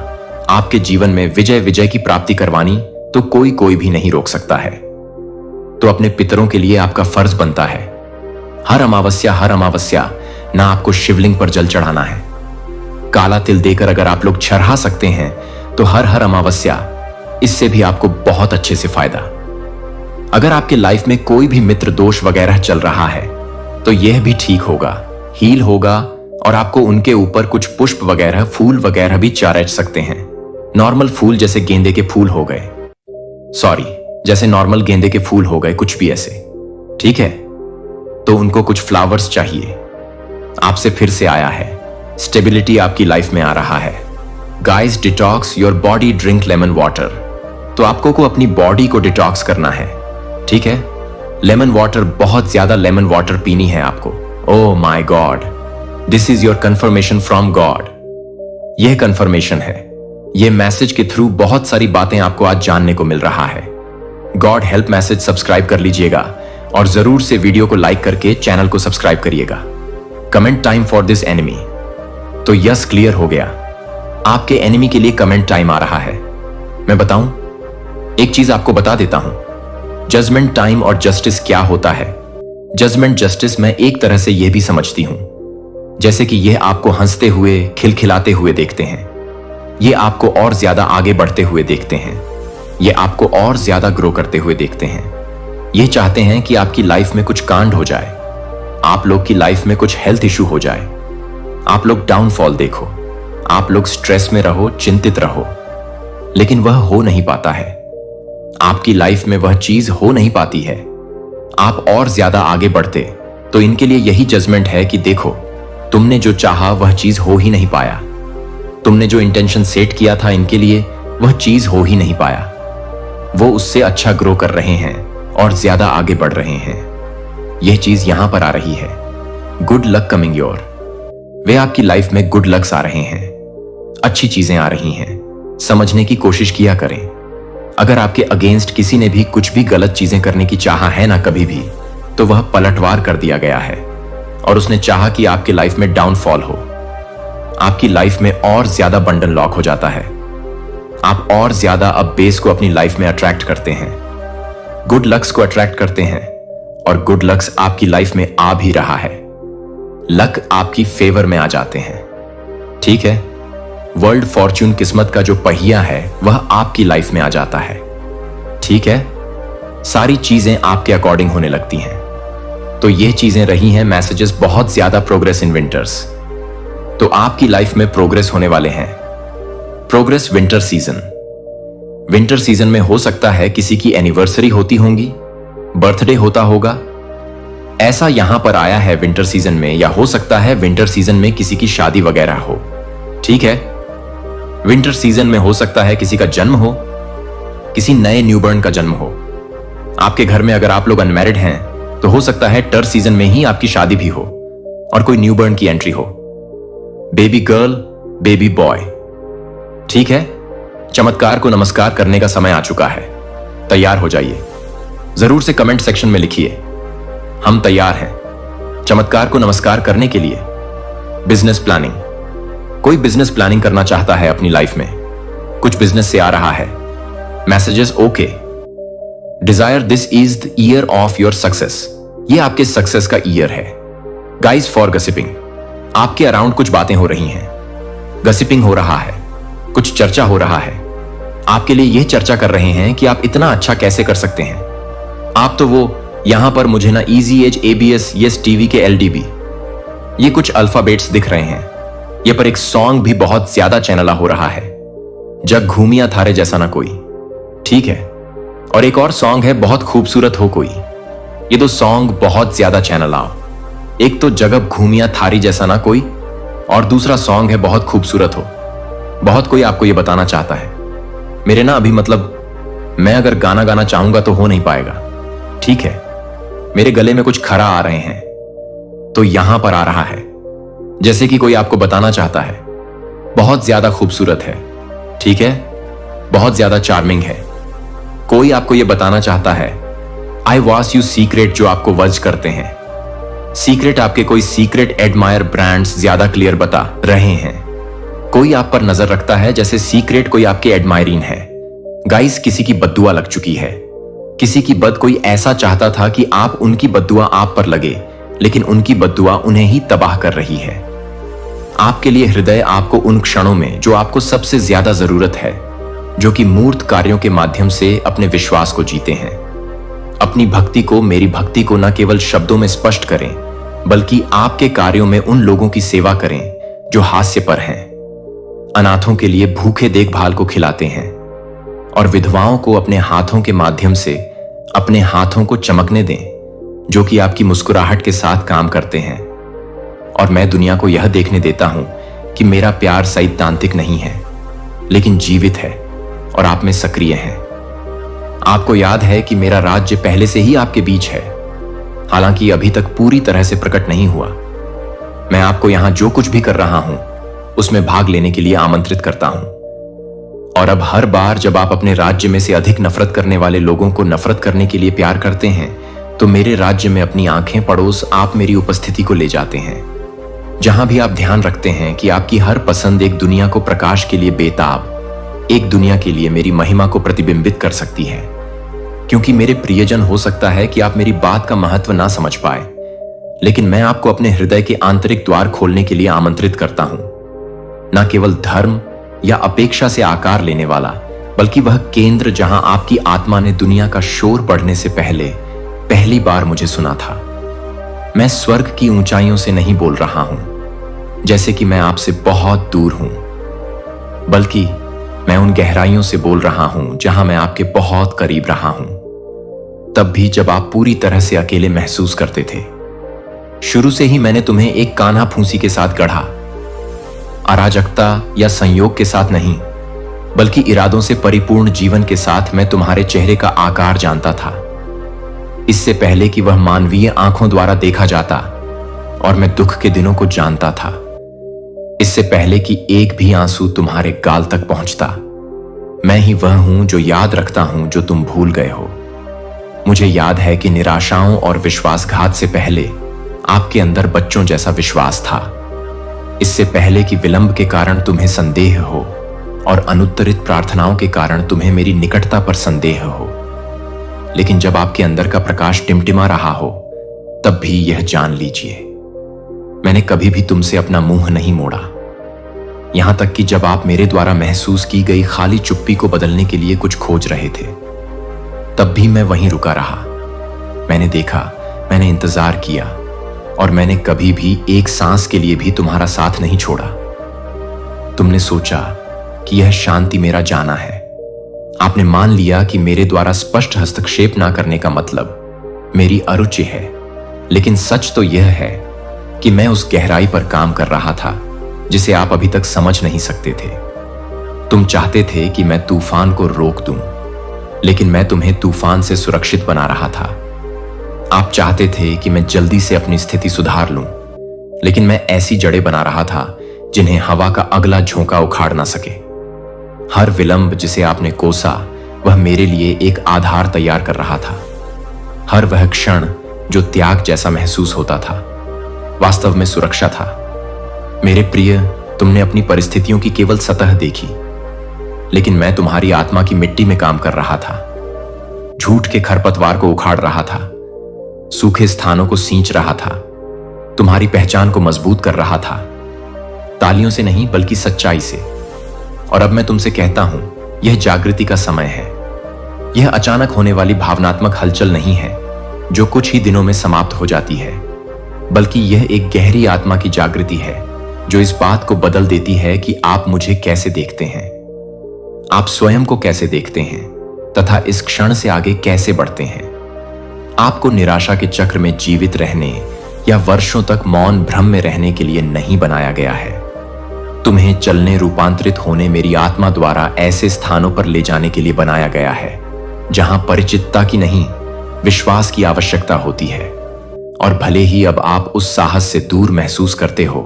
आपके जीवन में विजय की प्राप्ति करवानी, तो कोई भी नहीं रोक सकता है। तो अपने पितरों के लिए आपका फर्ज बनता है हर अमावस्या ना आपको शिवलिंग पर जल चढ़ाना है। काला तिल देकर अगर आप लोग चढ़ा सकते हैं तो हर अमावस्या, इससे भी आपको बहुत अच्छे से फायदा। अगर आपके लाइफ में कोई भी मित्र दोष वगैरह चल रहा है तो यह भी ठीक होगा, हील होगा और आपको उनके ऊपर कुछ पुष्प वगैरह, फूल वगैरह भी चारच सकते हैं। नॉर्मल फूल जैसे गेंदे के फूल हो गए, जैसे नॉर्मल गेंदे के फूल हो गए, कुछ भी ऐसे, ठीक है। तो उनको कुछ फ्लावर्स चाहिए। आपसे फिर से आया है, स्टेबिलिटी आपकी लाइफ में आ रहा है। Guys, detox your body, drink lemon water. तो आपको को अपनी बॉडी को डिटॉक्स करना है, ठीक है। लेमन वाटर, बहुत ज्यादा लेमन वाटर पीनी है आपको। Oh my God, this is your confirmation from God. यह कंफर्मेशन है, यह मैसेज के थ्रू बहुत सारी बातें आपको आज जानने को मिल रहा है। गॉड हेल्प मैसेज सब्सक्राइब कर लीजिएगा और जरूर से वीडियो को लाइक करके चैनल को सब्सक्राइब करिएगा। Comment time for this enemy. तो यस, क्लियर हो गया, आपके एनिमी के लिए कमेंट टाइम आ रहा है। मैं बताऊं, एक चीज आपको बता देता हूं, जजमेंट टाइम और जस्टिस क्या होता है। जजमेंट जस्टिस मैं एक तरह से यह भी समझती हूं जैसे कि यह आपको हंसते हुए, खिलखिलाते हुए देखते हैं, ये आपको और ज्यादा आगे बढ़ते हुए देखते हैं, ये आपको और ज्यादा ग्रो करते हुए देखते हैं। ये चाहते हैं कि आपकी लाइफ में कुछ कांड हो जाए, आप लोग की लाइफ में कुछ हेल्थ इशू हो जाए, आप लोग डाउनफॉल देखो, आप लोग स्ट्रेस में रहो, चिंतित रहो, लेकिन वह हो नहीं पाता है। आपकी लाइफ में वह चीज हो नहीं पाती है, आप और ज्यादा आगे बढ़ते। तो इनके लिए यही जजमेंट है कि देखो, तुमने जो चाहा वह चीज हो ही नहीं पाया, तुमने जो इंटेंशन सेट किया था इनके लिए वह चीज हो ही नहीं पाया। वो उससे अच्छा ग्रो कर रहे हैं और ज्यादा आगे बढ़ रहे हैं। यह चीज यहां पर आ रही है, गुड लक कमिंग योर। वे आपकी लाइफ में गुड लक्स आ रहे हैं, अच्छी चीजें आ रही हैं। समझने की कोशिश किया करें। अगर आपके अगेंस्ट किसी ने भी कुछ भी गलत चीजें करने की चाहा है ना कभी भी, तो वह पलटवार कर दिया गया है और उसने चाहा कि आपके लाइफ में डाउनफॉल हो, आपकी लाइफ में और ज्यादा बंडल लॉक हो जाता है, आप और ज्यादा अब बेस को अपनी लाइफ में अट्रैक्ट करते हैं, गुड लक्स को अट्रैक्ट करते हैं और गुड लक्स आपकी लाइफ में आ भी रहा है। लक आपकी फेवर में आ जाते हैं, ठीक है। वर्ल्ड फॉर्च्यून, किस्मत का जो पहिया है वह आपकी लाइफ में आ जाता है, ठीक है। सारी चीजें आपके अकॉर्डिंग होने लगती हैं। तो ये चीजें रही हैं मैसेजेस, बहुत ज्यादा प्रोग्रेस इन विंटर्स। तो आपकी लाइफ में प्रोग्रेस होने वाले हैं। Progress winter season. Winter season में हो सकता है किसी की एनिवर्सरी होती होंगी, बर्थडे होता होगा, ऐसा यहां पर आया है विंटर सीजन में। या हो सकता है विंटर सीजन में किसी की शादी वगैरह हो, ठीक है। विंटर सीजन में हो सकता है किसी का जन्म हो, किसी नए न्यूबॉर्न का जन्म हो। आपके घर में अगर आप लोग अनमैरिड हैं तो हो सकता है टर सीजन में ही आपकी शादी भी हो और कोई न्यूबॉर्न की एंट्री हो, बेबी गर्ल, बेबी बॉय, ठीक है। चमत्कार को नमस्कार करने का समय आ चुका है, तैयार हो जाइए। जरूर से कमेंट सेक्शन में लिखिए, हम तैयार हैं चमत्कार को नमस्कार करने के लिए। बिजनेस प्लानिंग, कोई बिजनेस प्लानिंग करना चाहता है अपनी लाइफ में, कुछ बिजनेस से आ रहा है messages, okay. Desire, this is the year of your success. ये आपके सक्सेस का ईयर है। गाइज, फॉर गसिपिंग, आपके अराउंड कुछ बातें हो रही हैं, गसिपिंग हो रहा है, कुछ चर्चा हो रहा है। आपके लिए यह चर्चा कर रहे हैं कि आप इतना अच्छा कैसे कर सकते हैं। आप तो वो यहां पर मुझे ना easy as, ABS, yes TV के एलडीबी, ये कुछ अल्फाबेट्स दिख रहे हैं। ये पर एक सॉन्ग भी बहुत ज्यादा चैनला हो रहा है, जग घूमिया थारे जैसा ना कोई, ठीक है। और एक और सॉन्ग है, बहुत खूबसूरत हो कोई। ये दो सॉन्ग बहुत ज्यादा चैनल आओ। एक तो जगब घूमिया थारी जैसा ना कोई, और दूसरा सॉन्ग है बहुत खूबसूरत हो। बहुत कोई आपको ये बताना चाहता है, मेरे ना अभी मतलब मैं अगर गाना गाना चाहूंगा तो हो नहीं पाएगा, ठीक है। मेरे गले में कुछ खरा आ रहे हैं, तो यहां पर आ रहा है जैसे कि कोई आपको बताना चाहता है बहुत ज्यादा खूबसूरत है, ठीक है, बहुत ज्यादा चार्मिंग है। कोई आपको यह बताना चाहता है आई वास यू सीक्रेट, जो आपको वर्ज करते हैं। सीक्रेट आपके कोई सीक्रेट एडमायर ब्रांड्स ज्यादा क्लियर बता रहे हैं। कोई आप पर नजर रखता है जैसे सीक्रेट कोई आपके एडमायरीन है। गाइस, किसी की बद्दुआ लग चुकी है, किसी की बद कोई ऐसा चाहता था कि आप उनकी बद्दुआ आप पर लगे, लेकिन उनकी बद्दुआ उन्हें ही तबाह कर रही है। आपके लिए हृदय आपको उन क्षणों में जो आपको सबसे ज्यादा जरूरत है, जो कि मूर्त कार्यों के माध्यम से अपने विश्वास को जीते हैं, अपनी भक्ति को, मेरी भक्ति को न केवल शब्दों में स्पष्ट करें, बल्कि आपके कार्यों में उन लोगों की सेवा करें जो हास्य पर हैं, अनाथों के लिए भूखे देखभाल को खिलाते हैं और विधवाओं को अपने हाथों के माध्यम से अपने हाथों को चमकने दें, जो कि आपकी मुस्कुराहट के साथ काम करते हैं। और मैं दुनिया को यह देखने देता हूं कि मेरा प्यार सैद्धांतिक नहीं है, लेकिन जीवित है और आप में सक्रिय हैं। आपको याद है कि मेरा राज्य पहले से ही आपके बीच है, हालांकि अभी तक पूरी तरह से प्रकट नहीं हुआ। मैं आपको यहां जो कुछ भी कर रहा हूं उसमें भाग लेने के लिए आमंत्रित करता हूं। और अब हर बार जब आप अपने राज्य में से अधिक नफरत करने वाले लोगों को नफरत करने के लिए प्यार करते हैं, तो मेरे राज्य में अपनी आंखें पड़ोस आप मेरी उपस्थिति को ले जाते हैं, जहां भी आप ध्यान रखते हैं कि आपकी हर पसंद एक दुनिया को प्रकाश के लिए बेताब, एक दुनिया के लिए मेरी महिमा को प्रतिबिंबित कर सकती है। क्योंकि मेरे प्रियजन, हो सकता है कि आप मेरी बात का महत्व ना समझ पाए, लेकिन मैं आपको अपने हृदय के आंतरिक द्वार खोलने के लिए आमंत्रित करता हूं। न केवल धर्म या अपेक्षा से आकार लेने वाला, बल्कि वह केंद्र जहां आपकी आत्मा ने दुनिया का शोर बढ़ने से पहले पहली बार मुझे सुना था। मैं स्वर्ग की ऊंचाइयों से नहीं बोल रहा हूं, जैसे कि मैं आपसे बहुत दूर हूं, बल्कि मैं उन गहराइयों से बोल रहा हूं जहां मैं आपके बहुत करीब रहा हूं, तब भी जब आप पूरी तरह से अकेले महसूस करते थे। शुरू से ही मैंने तुम्हें एक कान्हा फूंसी के साथ गढ़ा, अराजकता या संयोग के साथ नहीं, बल्कि इरादों से परिपूर्ण जीवन के साथ। मैं तुम्हारे चेहरे का आकार जानता था, इससे पहले कि वह मानवीय आंखों द्वारा देखा जाता, और मैं दुख के दिनों को जानता था, इससे पहले कि एक भी आंसू तुम्हारे गाल तक पहुंचता। मैं ही वह हूं जो याद रखता हूं जो तुम भूल गए हो। मुझे याद है कि निराशाओं और विश्वासघात से पहले आपके अंदर बच्चों जैसा विश्वास था, इससे पहले कि विलंब के कारण तुम्हें संदेह हो और अनुत्तरित प्रार्थनाओं के कारण तुम्हें मेरी निकटता पर संदेह हो। लेकिन जब आपके अंदर का प्रकाश टिमटिमा रहा हो, तब भी यह जान लीजिए, मैंने कभी भी तुमसे अपना मुंह नहीं मोड़ा। यहां तक कि जब आप मेरे द्वारा महसूस की गई खाली चुप्पी को बदलने के लिए कुछ खोज रहे थे, तब भी मैं वहीं रुका रहा। मैंने देखा, मैंने इंतजार किया, और मैंने कभी भी एक सांस के लिए भी तुम्हारा साथ नहीं छोड़ा। तुमने सोचा कि यह शांति मेरा जाना है। आपने मान लिया कि मेरे द्वारा स्पष्ट हस्तक्षेप ना करने का मतलब मेरी अरुचि है, लेकिन सच तो यह है कि मैं उस गहराई पर काम कर रहा था जिसे आप अभी तक समझ नहीं सकते थे। तुम चाहते थे कि मैं तूफान को रोक दूं, लेकिन मैं तुम्हें तूफान से सुरक्षित बना रहा था। आप चाहते थे कि मैं जल्दी से अपनी स्थिति सुधार लूं, लेकिन मैं ऐसी जड़ें बना रहा था जिन्हें हवा का अगला झोंका उखाड़ ना सके। हर विलंब जिसे आपने कोसा, वह मेरे लिए एक आधार तैयार कर रहा था। हर वह क्षण जो त्याग जैसा महसूस होता था, वास्तव में सुरक्षा था। मेरे प्रिय, तुमने अपनी परिस्थितियों की केवल सतह देखी, लेकिन मैं तुम्हारी आत्मा की मिट्टी में काम कर रहा था। झूठ के खरपतवार को उखाड़ रहा था, सूखे स्थानों को सींच रहा था, तुम्हारी पहचान को मजबूत कर रहा था, तालियों से नहीं बल्कि सच्चाई से। और अब मैं तुमसे कहता हूं, यह जागृति का समय है। यह अचानक होने वाली भावनात्मक हलचल नहीं है जो कुछ ही दिनों में समाप्त हो जाती है, बल्कि यह एक गहरी आत्मा की जागृति है जो इस बात को बदल देती है कि आप मुझे कैसे देखते हैं, आप स्वयं को कैसे देखते हैं, तथा इस क्षण से आगे कैसे बढ़ते हैं। आपको निराशा के चक्र में जीवित रहने या वर्षों तक मौन भ्रम में रहने के लिए नहीं बनाया गया है। तुम्हें चलने, रूपांतरित होने मेरी आत्मा द्वारा ऐसे स्थानों पर ले जाने के लिए बनाया गया है जहां परिचितता की नहीं, विश्वास की आवश्यकता होती है। और भले ही अब आप उस साहस से दूर महसूस करते हो,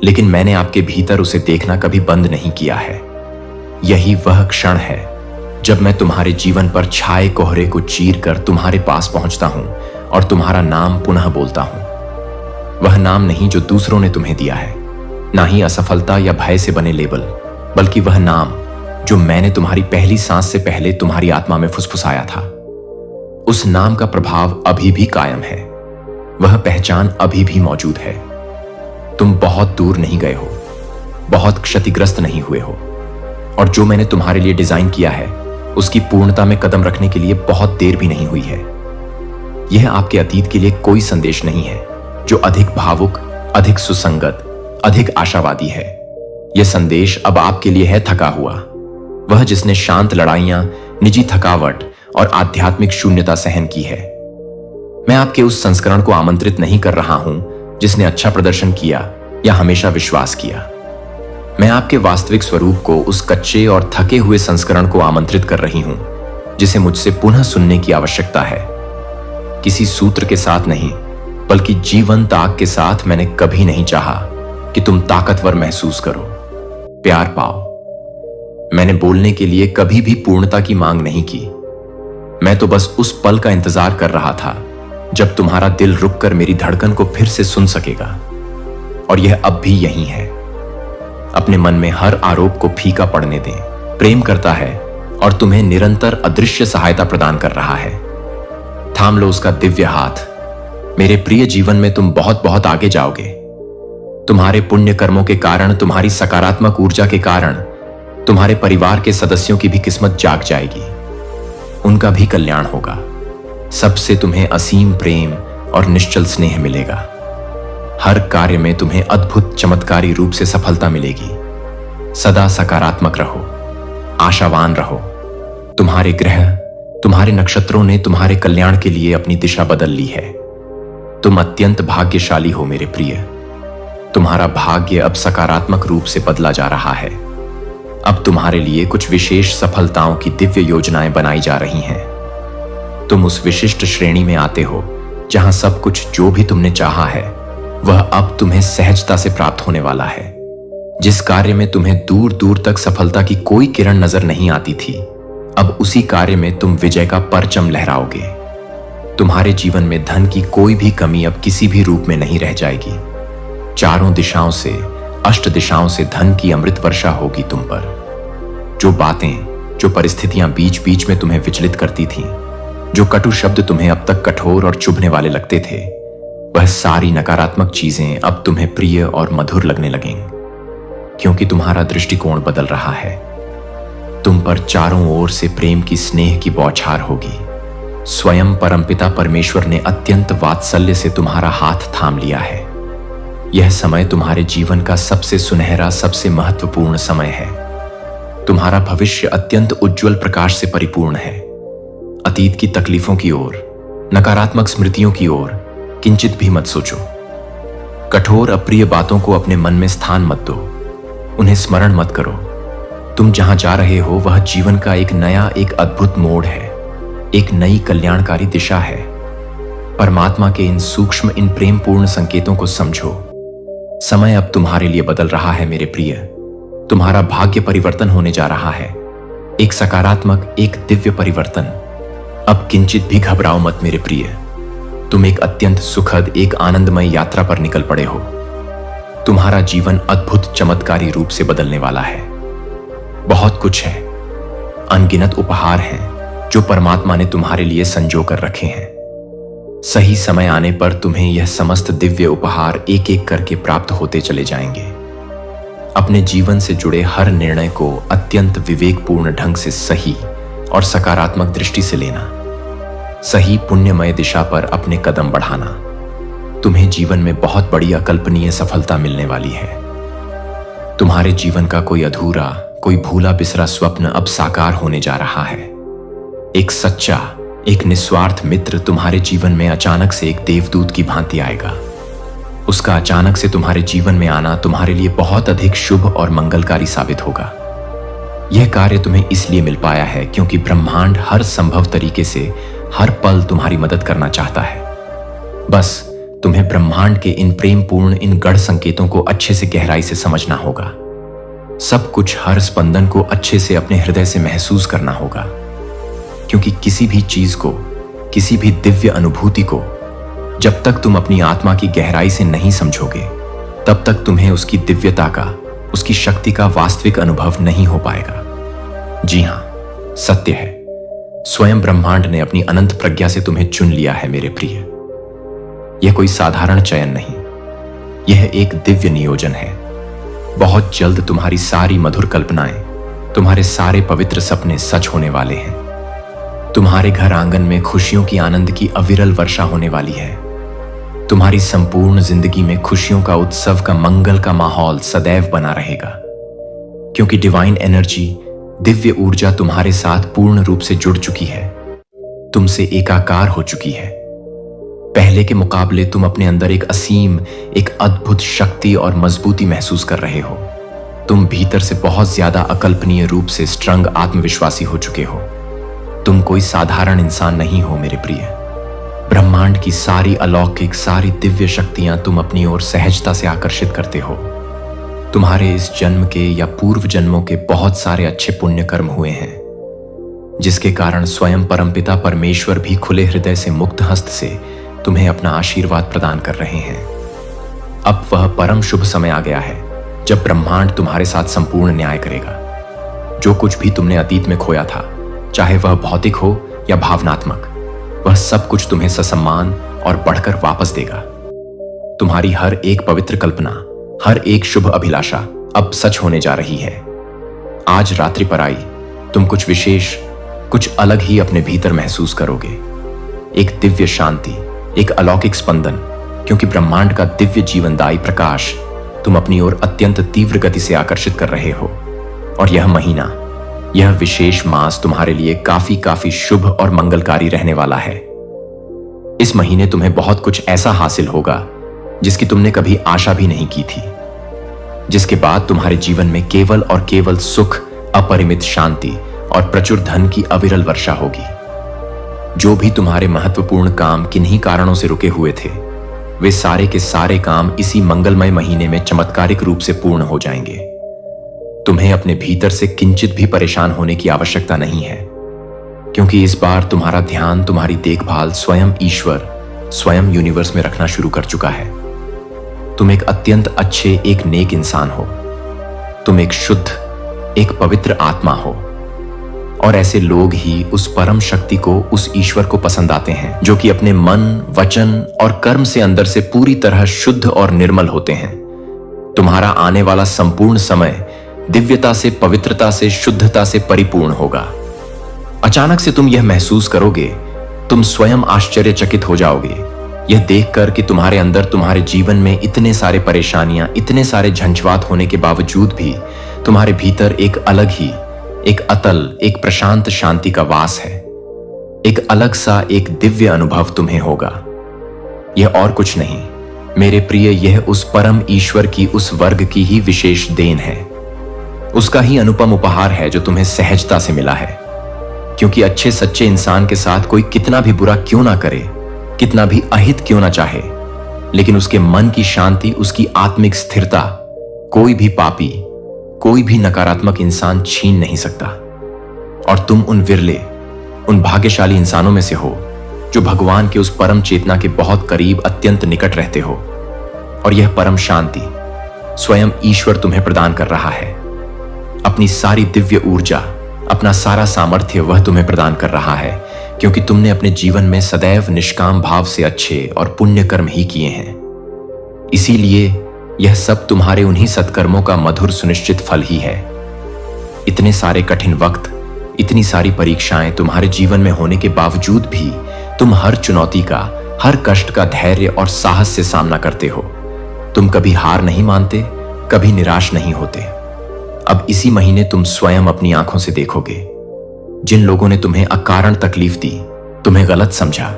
लेकिन मैंने आपके भीतर उसे देखना कभी बंद नहीं किया है। यही वह क्षण है जब मैं तुम्हारे जीवन पर छाए कोहरे को चीर कर तुम्हारे पास पहुंचता हूं और तुम्हारा नाम पुनः बोलता हूं। वह नाम नहीं जो दूसरों ने तुम्हें दिया है, ना ही असफलता या भय से बने लेबल, बल्कि वह नाम जो मैंने तुम्हारी पहली सांस से पहले तुम्हारी आत्मा में फुसफुसाया था। उस नाम का प्रभाव अभी भी कायम है, वह पहचान अभी भी मौजूद है। तुम बहुत दूर नहीं गए हो, बहुत क्षतिग्रस्त नहीं हुए हो, और जो मैंने तुम्हारे लिए डिजाइन किया है उसकी पूर्णता में कदम रखने के लिए बहुत देर भी नहीं हुई है। यह आपके अतीत के लिए कोई संदेश नहीं है, जो अधिक भावुक, अधिक सुसंगत, अधिक आशावादी है। यह संदेश अब आपके लिए है थका हुआ, वह जिसने शांत लड़ाइयां, निजी थकावट और आध्यात्मिक शून्यता सहन की है। मैं आपके उस संस्करण को आमंत्रित नहीं कर रहा हूं जिसने अच्छा प्रदर्शन किया या हमेशा विश्वास किया। मैं आपके वास्तविक स्वरूप को, उस कच्चे और थके हुए संस्करण को आमंत्रित कर रही हूं जिसे मुझसे पुनः सुनने की आवश्यकता है। किसी सूत्र के साथ नहीं, बल्कि जीवंत आग के साथ मैंने कभी नहीं चाहा कि तुम ताकतवर महसूस करो, प्यार पाओ। मैंने बोलने के लिए कभी भी पूर्णता की मांग नहीं की। मैं तो बस उस पल का इंतजार कर रहा था जब तुम्हारा दिल रुककर मेरी धड़कन को फिर से सुन सकेगा। और यह अब भी यही है। अपने मन में हर आरोप को फीका पड़ने दें। प्रेम करता है और तुम्हें निरंतर अदृश्य सहायता प्रदान कर रहा है। थाम लो उसका दिव्य हाथ। मेरे प्रिय, जीवन में तुम बहुत बहुत आगे जाओगे। तुम्हारे पुण्य कर्मों के कारण, तुम्हारी सकारात्मक ऊर्जा के कारण तुम्हारे परिवार के सदस्यों की भी किस्मत जाग जाएगी। उनका भी कल्याण होगा। सबसे तुम्हें असीम प्रेम और निश्चल स्नेह मिलेगा। हर कार्य में तुम्हें अद्भुत चमत्कारी रूप से सफलता मिलेगी। सदा सकारात्मक रहो, आशावान रहो। तुम्हारे ग्रह, तुम्हारे नक्षत्रों ने तुम्हारे कल्याण के लिए अपनी दिशा बदल ली है। तुम अत्यंत भाग्यशाली हो मेरे प्रिय। तुम्हारा भाग्य अब सकारात्मक रूप से बदला जा रहा है। अब तुम्हारे लिए कुछ विशेष सफलताओं की दिव्य योजनाएं बनाई जा रही हैं। तुम उस विशिष्ट श्रेणी में आते हो जहां सब कुछ जो भी तुमने चाहा है वह अब तुम्हें सहजता से प्राप्त होने वाला है। जिस कार्य में तुम्हें दूर दूर तक सफलता की कोई किरण नजर नहीं आती थी, अब उसी कार्य में तुम विजय का परचम लहराओगे। तुम्हारे जीवन में धन की कोई भी कमी अब किसी भी रूप में नहीं रह जाएगी। चारों दिशाओं से, अष्ट दिशाओं से धन की अमृत वर्षा होगी तुम पर। जो बातें, जो परिस्थितियां बीच बीच में तुम्हें विचलित करती थीं, जो कटु शब्द तुम्हें अब तक कठोर और चुभने वाले लगते थे, वह सारी नकारात्मक चीजें अब तुम्हें प्रिय और मधुर लगने लगेंगी, क्योंकि तुम्हारा दृष्टिकोण बदल रहा है। तुम पर चारों ओर से प्रेम की, स्नेह की बौछार होगी। स्वयं परमपिता परमेश्वर ने अत्यंत वात्सल्य से तुम्हारा हाथ थाम लिया है। यह समय तुम्हारे जीवन का सबसे सुनहरा, सबसे महत्वपूर्ण समय है। तुम्हारा भविष्य अत्यंत उज्जवल प्रकाश से परिपूर्ण है। अतीत की तकलीफों की ओर, नकारात्मक स्मृतियों की ओर किंचित भी मत सोचो। कठोर अप्रिय बातों को अपने मन में स्थान मत दो। उन्हें स्मरण मत करो। तुम जहां जा रहे हो वह जीवन का एक नया, एक अद्भुत मोड़ है, एक नई कल्याणकारी दिशा है। परमात्मा के इन सूक्ष्म, इन प्रेमपूर्ण संकेतों को समझो। समय अब तुम्हारे लिए बदल रहा है मेरे प्रिय। तुम्हारा भाग्य परिवर्तन होने जा रहा है, एक सकारात्मक, एक दिव्य परिवर्तन। अब किंचित भी घबराओ मत मेरे प्रिय। तुम एक अत्यंत सुखद, एक आनंदमय यात्रा पर निकल पड़े हो। तुम्हारा जीवन अद्भुत चमत्कारी रूप से बदलने वाला है। बहुत कुछ है, अनगिनत उपहार हैं जो परमात्मा ने तुम्हारे लिए संजो कर रखे हैं। सही समय आने पर तुम्हें यह समस्त दिव्य उपहार एक एक करके प्राप्त होते चले जाएंगे। अपने जीवन से जुड़े हर निर्णय को अत्यंत विवेकपूर्ण ढंग से सही और सकारात्मक दृष्टि से लेना। सही पुण्यमय दिशा पर अपने कदम बढ़ाना। तुम्हें जीवन में बहुत बड़ी अकल्पनीय सफलता मिलने वाली है। तुम्हारे जीवन का कोई अधूरा, कोई भूला बिसरा स्वप्न अब साकार होने जा रहा है। एक सच्चा, एक निस्वार्थ मित्र तुम्हारे जीवन में अचानक से एक देवदूत की भांति आएगा। उसका अचानक से तुम्हारे जीवन में आना तुम्हारे लिए बहुत अधिक शुभ और मंगलकारी साबित होगा। यह कार्य तुम्हें इसलिए मिल पाया है क्योंकि ब्रह्मांड हर संभव तरीके से हर पल तुम्हारी मदद करना चाहता है। बस तुम्हें ब्रह्मांड के इन प्रेमपूर्ण, इन गढ़ संकेतों को अच्छे से गहराई से समझना होगा। सब कुछ, हर स्पंदन को अच्छे से अपने हृदय से महसूस करना होगा, क्योंकि किसी भी चीज को, किसी भी दिव्य अनुभूति को जब तक तुम अपनी आत्मा की गहराई से नहीं समझोगे, तब तक तुम्हें उसकी दिव्यता का, उसकी शक्ति का वास्तविक अनुभव नहीं हो पाएगा। जी हां, सत्य है, स्वयं ब्रह्मांड ने अपनी अनंत प्रज्ञा से तुम्हें चुन लिया है मेरे प्रिय। यह कोई साधारण चयन नहीं, यह एक दिव्य नियोजन है। बहुत जल्द तुम्हारी सारी मधुर कल्पनाएं, तुम्हारे सारे पवित्र सपने सच होने वाले हैं। तुम्हारे घर आंगन में खुशियों की, आनंद की अविरल वर्षा होने वाली है। तुम्हारी संपूर्ण जिंदगी में खुशियों का उत्सव का मंगल का माहौल सदैव बना रहेगा, क्योंकि डिवाइन एनर्जी, दिव्य ऊर्जा तुम्हारे साथ पूर्ण रूप से जुड़ चुकी है, तुमसे एकाकार हो चुकी है। पहले के मुकाबले तुम अपने अंदर एक असीम, एक अद्भुत शक्ति और मजबूती महसूस कर रहे हो। तुम भीतर से बहुत ज्यादा अकल्पनीय रूप से स्ट्रंग आत्मविश्वासी हो चुके हो। तुम कोई साधारण इंसान नहीं हो मेरे प्रिय। ब्रह्मांड की सारी अलौकिक, सारी दिव्य शक्तियां तुम अपनी ओर सहजता से आकर्षित करते हो। तुम्हारे इस जन्म के या पूर्व जन्मों के बहुत सारे अच्छे पुण्य कर्म हुए हैं, जिसके कारण स्वयं परमपिता परमेश्वर भी खुले हृदय से, मुक्त हस्त से तुम्हें अपना आशीर्वाद प्रदान कर रहे हैं। अब वह परम शुभ समय आ गया है जब ब्रह्मांड तुम्हारे साथ संपूर्ण न्याय करेगा। जो कुछ भी तुमने अतीत में खोया था, चाहे वह भौतिक हो या भावनात्मक, वह सब कुछ तुम्हें ससम्मान और बढ़कर वापस देगा। तुम्हारी हर एक पवित्र कल्पना, हर एक शुभ अभिलाषा अब सच होने जा रही है। आज रात्रि पर आई तुम कुछ विशेष, कुछ अलग ही अपने भीतर महसूस करोगे। एक दिव्य शांति, एक अलौकिक स्पंदन, क्योंकि ब्रह्मांड का दिव्य जीवनदायी प्रकाश तुम अपनी ओर अत्यंत तीव्र गति से आकर्षित कर रहे हो। और यह महीना, यह विशेष मास तुम्हारे लिए काफी शुभ और मंगलकारी रहने वाला है। इस महीने तुम्हें बहुत कुछ ऐसा हासिल होगा जिसकी तुमने कभी आशा भी नहीं की थी, जिसके बाद तुम्हारे जीवन में केवल और केवल सुख, अपरिमित शांति और प्रचुर धन की अविरल वर्षा होगी। जो भी तुम्हारे महत्वपूर्ण काम किन्हीं कारणों से रुके हुए थे, वे सारे के सारे काम इसी मंगलमय महीने में चमत्कारिक रूप से पूर्ण हो जाएंगे। तुम्हें अपने भीतर से किंचित भी परेशान होने की आवश्यकता नहीं है, क्योंकि इस बार तुम्हारा ध्यान, तुम्हारी देखभाल स्वयं ईश्वर, स्वयं यूनिवर्स में रखना शुरू कर चुका है। तुम एक अत्यंत अच्छे, एक नेक इंसान हो। तुम एक शुद्ध, एक पवित्र आत्मा हो। और ऐसे लोग ही उस परम शक्ति को, उस ईश्वर को पसंद आते हैं जो कि अपने मन, वचन और कर्म से अंदर से पूरी तरह शुद्ध और निर्मल होते हैं। तुम्हारा आने वाला संपूर्ण समय दिव्यता से, पवित्रता से, शुद्धता से परिपूर्ण होगा। अचानक से तुम यह महसूस करोगे, तुम स्वयं आश्चर्यचकित हो जाओगे यह देखकर कि तुम्हारे अंदर, तुम्हारे जीवन में इतने सारे परेशानियां, इतने सारे झंझवात होने के बावजूद भी तुम्हारे भीतर एक अलग ही, एक अतल, एक प्रशांत शांति का वास है। एक अलग सा, एक दिव्य अनुभव तुम्हें होगा। यह और कुछ नहीं मेरे प्रिय, यह उस परम ईश्वर की, उस वर्ग की ही विशेष देन है। उसका ही अनुपम उपहार है जो तुम्हें सहजता से मिला है। क्योंकि अच्छे सच्चे इंसान के साथ कोई कितना भी बुरा क्यों ना करे, कितना भी अहित क्यों ना चाहे, लेकिन उसके मन की शांति, उसकी आत्मिक स्थिरता कोई भी पापी, कोई भी नकारात्मक इंसान छीन नहीं सकता। और तुम उन विरले, उन भाग्यशाली इंसानों में से हो जो भगवान के उस परम चेतना के बहुत करीब, अत्यंत निकट रहते हो। और यह परम शांति स्वयं ईश्वर तुम्हें प्रदान कर रहा है। अपनी सारी दिव्य ऊर्जा, अपना सारा सामर्थ्य वह तुम्हें प्रदान कर रहा है, क्योंकि तुमने अपने जीवन में सदैव निष्काम भाव से अच्छे और पुण्य कर्म ही किए हैं। इसीलिए यह सब तुम्हारे उन्हीं सत्कर्मों का मधुर सुनिश्चित फल ही है। इतने सारे कठिन वक्त, इतनी सारी परीक्षाएं तुम्हारे जीवन में होने के बावजूद भी तुम हर चुनौती का, हर कष्ट का धैर्य और साहस से सामना करते हो। तुम कभी हार नहीं मानते, कभी निराश नहीं होते। अब इसी महीने तुम स्वयं अपनी आंखों से देखोगे, जिन लोगों ने तुम्हें अकारण तकलीफ दी, तुम्हें गलत समझा,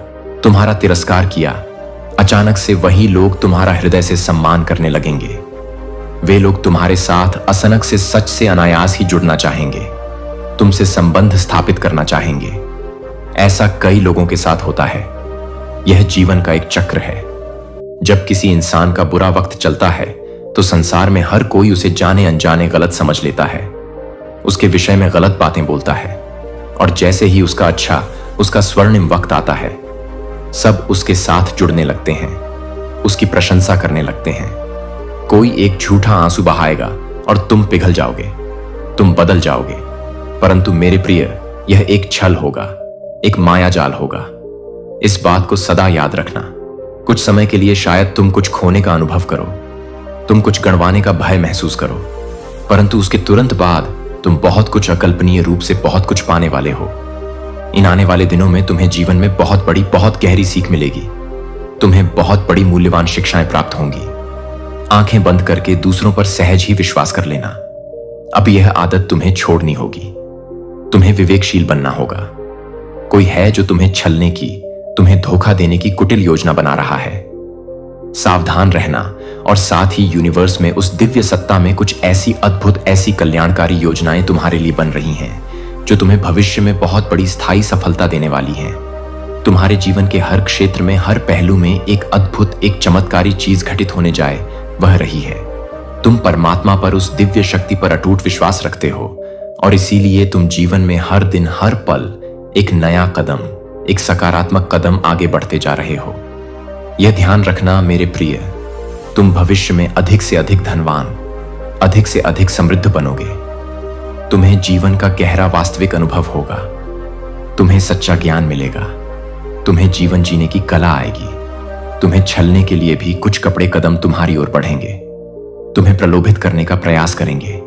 तुम्हारा तिरस्कार किया, अचानक से वही लोग तुम्हारा हृदय से सम्मान करने लगेंगे। वे लोग तुम्हारे साथ अचानक से, सच से, अनायास ही जुड़ना चाहेंगे, तुमसे संबंध स्थापित करना चाहेंगे। ऐसा कई लोगों के साथ होता है। यह जीवन का एक चक्र है। जब किसी इंसान का बुरा वक्त चलता है तो संसार में हर कोई उसे जाने अनजाने गलत समझ लेता है, उसके विषय में गलत बातें बोलता है। और जैसे ही उसका अच्छा, उसका स्वर्णिम वक्त आता है, सब उसके साथ जुड़ने लगते हैं, उसकी प्रशंसा करने लगते हैं। कोई एक झूठा आंसू बहाएगा और तुम पिघल जाओगे, तुम बदल जाओगे। परंतु मेरे प्रिय, यह एक छल होगा, एक मायाजाल होगा। इस बात को सदा याद रखना। कुछ समय के लिए शायद तुम कुछ खोने का अनुभव करो, तुम कुछ गंवाने का भय महसूस करो, परंतु उसके तुरंत बाद तुम बहुत कुछ अकल्पनीय रूप से बहुत कुछ पाने वाले हो। इन आने वाले दिनों में तुम्हें जीवन में बहुत बड़ी, बहुत गहरी सीख मिलेगी। तुम्हें बहुत बड़ी मूल्यवान शिक्षाएं प्राप्त होंगी। आंखें बंद करके दूसरों पर सहज ही विश्वास कर लेना। अब यह आदत तुम्हें छोड़नी होगी। तुम्हें विवेकशील बनना होगा। कोई है जो तुम्हें छलने की, तुम्हें धोखा देने की कुटिल योजना बना रहा है। सावधान रहना और साथ ही यूनिवर्स में उस दिव्य सत्ता में कुछ ऐसी अद्भुत, ऐसी कल्याणकारी योजनाएं तुम्हारे लिए बन रही हैं जो तुम्हें भविष्य में बहुत बड़ी स्थायी सफलता देने वाली हैं। तुम्हारे जीवन के हर क्षेत्र में, हर पहलू में एक अद्भुत, एक चमत्कारी चीज घटित होने जाए वह रही है। तुम परमात्मा पर, उस दिव्य शक्ति पर अटूट विश्वास रखते हो और इसीलिए तुम जीवन में हर दिन, हर पल एक नया कदम, एक सकारात्मक कदम आगे बढ़ते जा रहे हो। यह ध्यान रखना मेरे प्रिय, तुम भविष्य में अधिक से अधिक धनवान, अधिक से अधिक समृद्ध बनोगे। तुम्हें जीवन का गहरा वास्तविक अनुभव होगा। तुम्हें सच्चा ज्ञान मिलेगा। तुम्हें जीवन जीने की कला आएगी। तुम्हें छलने के लिए भी कुछ कपड़े कदम तुम्हारी ओर बढ़ेंगे, तुम्हें प्रलोभित करने का प्रयास करेंगे,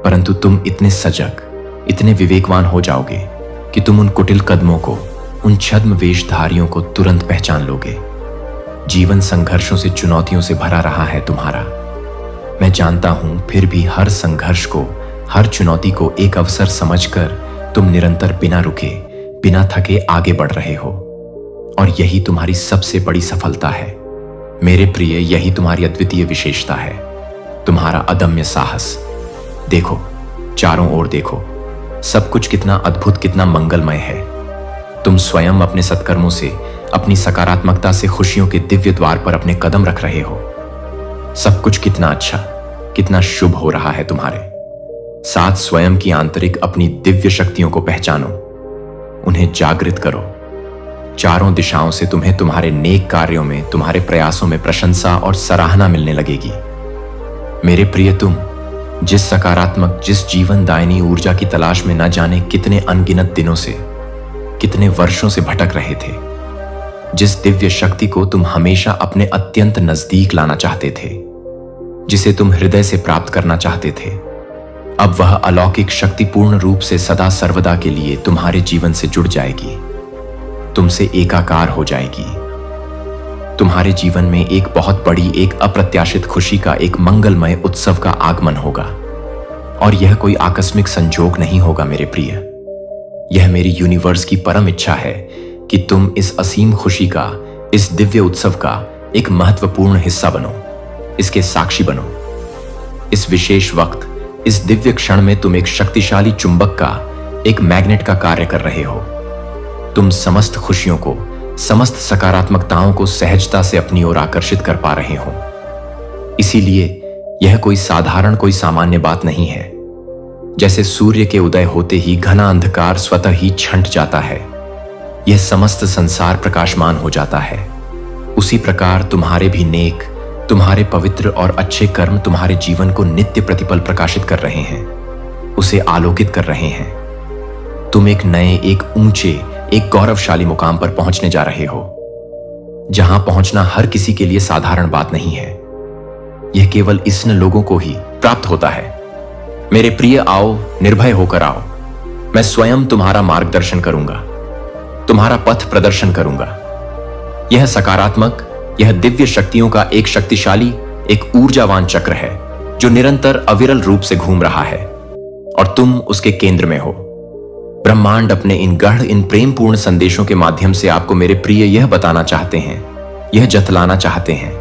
परंतु तुम इतने सजग, इतने विवेकवान हो जाओगे कि तुम उन कुटिल कदमों को, उन छद्म वेशधारियों को तुरंत पहचान लोगे। जीवन संघर्षों से, चुनौतियों से भरा रहा है तुम्हारा। मैं जानता हूं, फिर भी हर संघर्ष को, हर चुनौती को एक अवसर समझकर तुम निरंतर बिना रुके, बिना थके आगे बढ़ रहे हो और यही तुम्हारी सबसे बड़ी सफलता है। मेरे प्रिय, यही तुम्हारी अद्वितीय विशेषता है, तुम्हारा अदम्य साहस। देखो, चारों ओर देखो, सब कुछ कितना अद्भुत, कितना मंगलमय है। तुम स्वयं अपने सत्कर्मों से, अपनी सकारात्मकता से खुशियों के दिव्य द्वार पर अपने कदम रख रहे हो। सब कुछ कितना अच्छा, कितना शुभ हो रहा है तुम्हारे साथ। स्वयं की आंतरिक अपनी दिव्य शक्तियों को पहचानो, उन्हें जागृत करो। चारों दिशाओं से तुम्हें तुम्हारे नेक कार्यों में, तुम्हारे प्रयासों में प्रशंसा और सराहना मिलने लगेगी। मेरे प्रिय, तुम जिस सकारात्मक, जिस जीवन दायिनी ऊर्जा की तलाश में न जाने कितने अनगिनत दिनों से, कितने वर्षों से भटक रहे थे, जिस दिव्य शक्ति को तुम हमेशा अपने अत्यंत नजदीक लाना चाहते थे, जिसे तुम हृदय से प्राप्त करना चाहते थे, अब वह अलौकिक शक्ति पूर्ण रूप से सदा सर्वदा के लिए तुम्हारे जीवन से जुड़ जाएगी, तुमसे एकाकार हो जाएगी। तुम्हारे जीवन में एक बहुत बड़ी, एक अप्रत्याशित खुशी का, एक मंगलमय उत्सव का आगमन होगा और यह कोई आकस्मिक संजोग नहीं होगा मेरे प्रिय। यह मेरी यूनिवर्स की परम इच्छा है कि तुम इस असीम खुशी का, इस दिव्य उत्सव का एक महत्वपूर्ण हिस्सा बनो, इसके साक्षी बनो। इस विशेष वक्त, इस दिव्य क्षण में तुम एक शक्तिशाली चुंबक का, एक मैग्नेट का कार्य कर रहे हो। तुम समस्त खुशियों को, समस्त सकारात्मकताओं को सहजता से अपनी ओर आकर्षित कर पा रहे हो। इसीलिए यह कोई साधारण, कोई सामान्य बात नहीं है। जैसे सूर्य के उदय होते ही घना अंधकार स्वतः ही छंट जाता है, यह समस्त संसार प्रकाशमान हो जाता है, उसी प्रकार तुम्हारे भी नेक, तुम्हारे पवित्र और अच्छे कर्म तुम्हारे जीवन को नित्य प्रतिपल प्रकाशित कर रहे हैं, उसे आलोकित कर रहे हैं। तुम एक नए, एक ऊंचे, एक गौरवशाली मुकाम पर पहुंचने जा रहे हो, जहां पहुंचना हर किसी के लिए साधारण बात नहीं है। यह केवल इष्ण लोगों को ही प्राप्त होता है। मेरे प्रिय, आओ, निर्भय होकर आओ। मैं स्वयं तुम्हारा मार्गदर्शन करूंगा, तुम्हारा पथ प्रदर्शन करूंगा। यह सकारात्मक, यह दिव्य शक्तियों का एक शक्तिशाली, एक ऊर्जावान चक्र है जो निरंतर अविरल रूप से घूम रहा है और तुम उसके केंद्र में हो। ब्रह्मांड अपने इन गढ़, इन प्रेमपूर्ण संदेशों के माध्यम से आपको मेरे प्रिय यह बताना चाहते हैं, यह जतलाना चाहते हैं।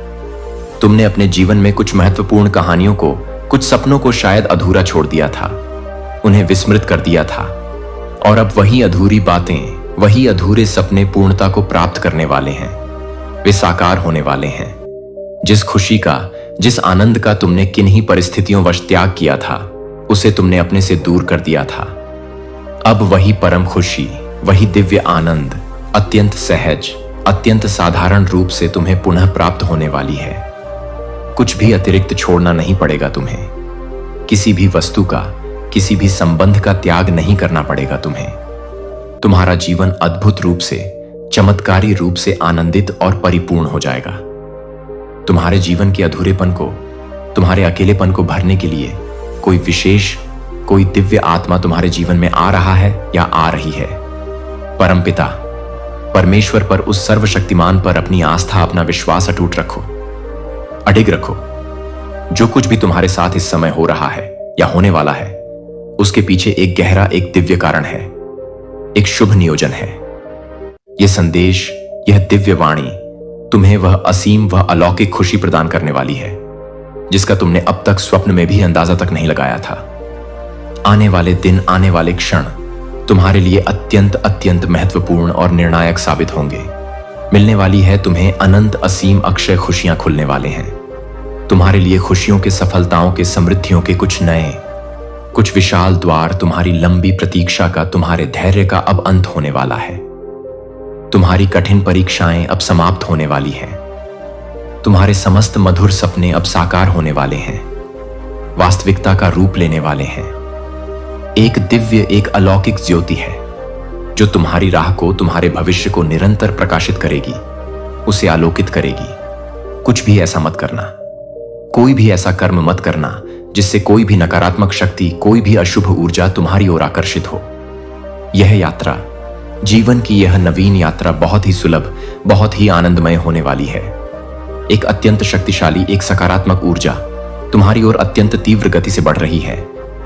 तुमने अपने जीवन में कुछ महत्वपूर्ण कहानियों को, कुछ सपनों को शायद अधूरा छोड़ दिया था, उन्हें विस्मृत कर दिया था और अब वही अधूरी बातें, वही अधूरे सपने पूर्णता को प्राप्त करने वाले हैं। वे साकार होने वाले हैं। जिस खुशी का, जिस आनंद का तुमने किन्हीं परिस्थितियों वश त्याग किया था, उसे तुमने अपने से दूर कर दिया था। अब वही परम खुशी, वही दिव्य आनंद अत्यंत सहज, अत्यंत साधारण रूप से तुम्हें पुनः प्राप्त होने वाली है। कुछ भी अतिरिक्त छोड़ना नहीं पड़ेगा तुम्हें। किसी भी वस्तु का, किसी भी संबंध का त्याग नहीं करना पड़ेगा तुम्हें। तुम्हारा जीवन अद्भुत रूप से, चमत्कारी रूप से आनंदित और परिपूर्ण हो जाएगा। तुम्हारे जीवन के अधूरेपन को, तुम्हारे अकेलेपन को भरने के लिए कोई विशेष, कोई दिव्य आत्मा तुम्हारे जीवन में आ रहा है या आ रही है। परमपिता, परमेश्वर पर, उस सर्वशक्तिमान पर अपनी आस्था, अपना विश्वास अटूट रखो, अडिग रखो। जो कुछ भी तुम्हारे साथ इस समय हो रहा है या होने वाला है, उसके पीछे एक गहरा, एक दिव्य कारण है, एक शुभ नियोजन है। यह संदेश, यह दिव्य वाणी तुम्हें वह असीम, वह अलौकिक खुशी प्रदान करने वाली है जिसका तुमने अब तक स्वप्न में भी अंदाजा तक नहीं लगाया था। आने वाले दिन, आने वाले क्षण तुम्हारे लिए अत्यंत अत्यंत महत्वपूर्ण और निर्णायक साबित होंगे। मिलने वाली है तुम्हें अनंत, असीम, अक्षय खुशियां खुलने वाले हैं। तुम्हारे लिए खुशियों के, सफलताओं के, समृद्धियों के कुछ नए, कुछ विशाल द्वार, तुम्हारी लंबी प्रतीक्षा का, तुम्हारे धैर्य का अब अंत होने वाला है। तुम्हारी कठिन परीक्षाएं अब समाप्त होने वाली हैं। तुम्हारे समस्त मधुर सपने अब साकार होने वाले हैं, वास्तविकता का रूप लेने वाले हैं। एक दिव्य, एक अलौकिक ज्योति है जो तुम्हारी राह को, तुम्हारे भविष्य को निरंतर प्रकाशित करेगी, उसे आलोकित करेगी। कुछ भी ऐसा मत करना, कोई भी ऐसा कर्म मत करना जिससे कोई भी नकारात्मक शक्ति, कोई भी अशुभ ऊर्जा तुम्हारी ओर आकर्षित हो। यह यात्रा, जीवन की यह नवीन यात्रा बहुत ही सुलभ, बहुत ही आनंदमय होने वाली है। एक अत्यंत शक्तिशाली, एक सकारात्मक ऊर्जा तुम्हारी ओर अत्यंत तीव्र गति से बढ़ रही है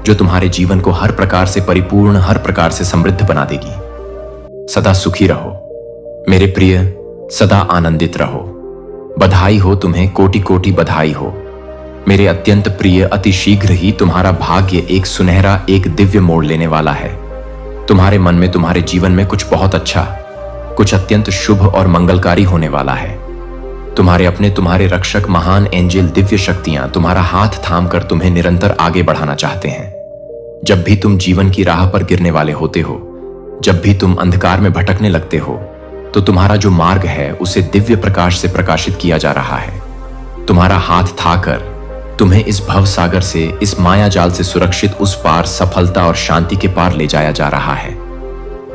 जो तुम्हारे जीवन को हर प्रकार से परिपूर्ण, हर प्रकार से समृद्ध बना देगी। सदा सुखी रहो मेरे प्रिय, सदा आनंदित रहो। बधाई हो तुम्हें, कोटि कोटि बधाई हो मेरे अत्यंत प्रिय। अति शीघ्र ही तुम्हारा भाग्य एक सुनहरा, एक दिव्य मोड़ लेने वाला है। तुम्हारे मन में, तुम्हारे जीवन में कुछ बहुत अच्छा, कुछ अत्यंत शुभ और मंगलकारी होने वाला है। तुम्हारे अपने, तुम्हारे रक्षक, महान एंजल, दिव्य शक्तियां तुम्हारा हाथ थामकर तुम्हें निरंतर आगे बढ़ाना चाहते हैं। जब भी तुम जीवन की राह पर गिरने वाले होते हो, जब भी तुम अंधकार में भटकने लगते हो, तो तुम्हारा जो मार्ग है उसे दिव्य प्रकाश से प्रकाशित किया जा रहा है। तुम्हारा हाथ थाकर तुम्हें इस भव सागर से, इस माया जाल से सुरक्षित उस पार, सफलता और शांति के पार ले जाया जा रहा है।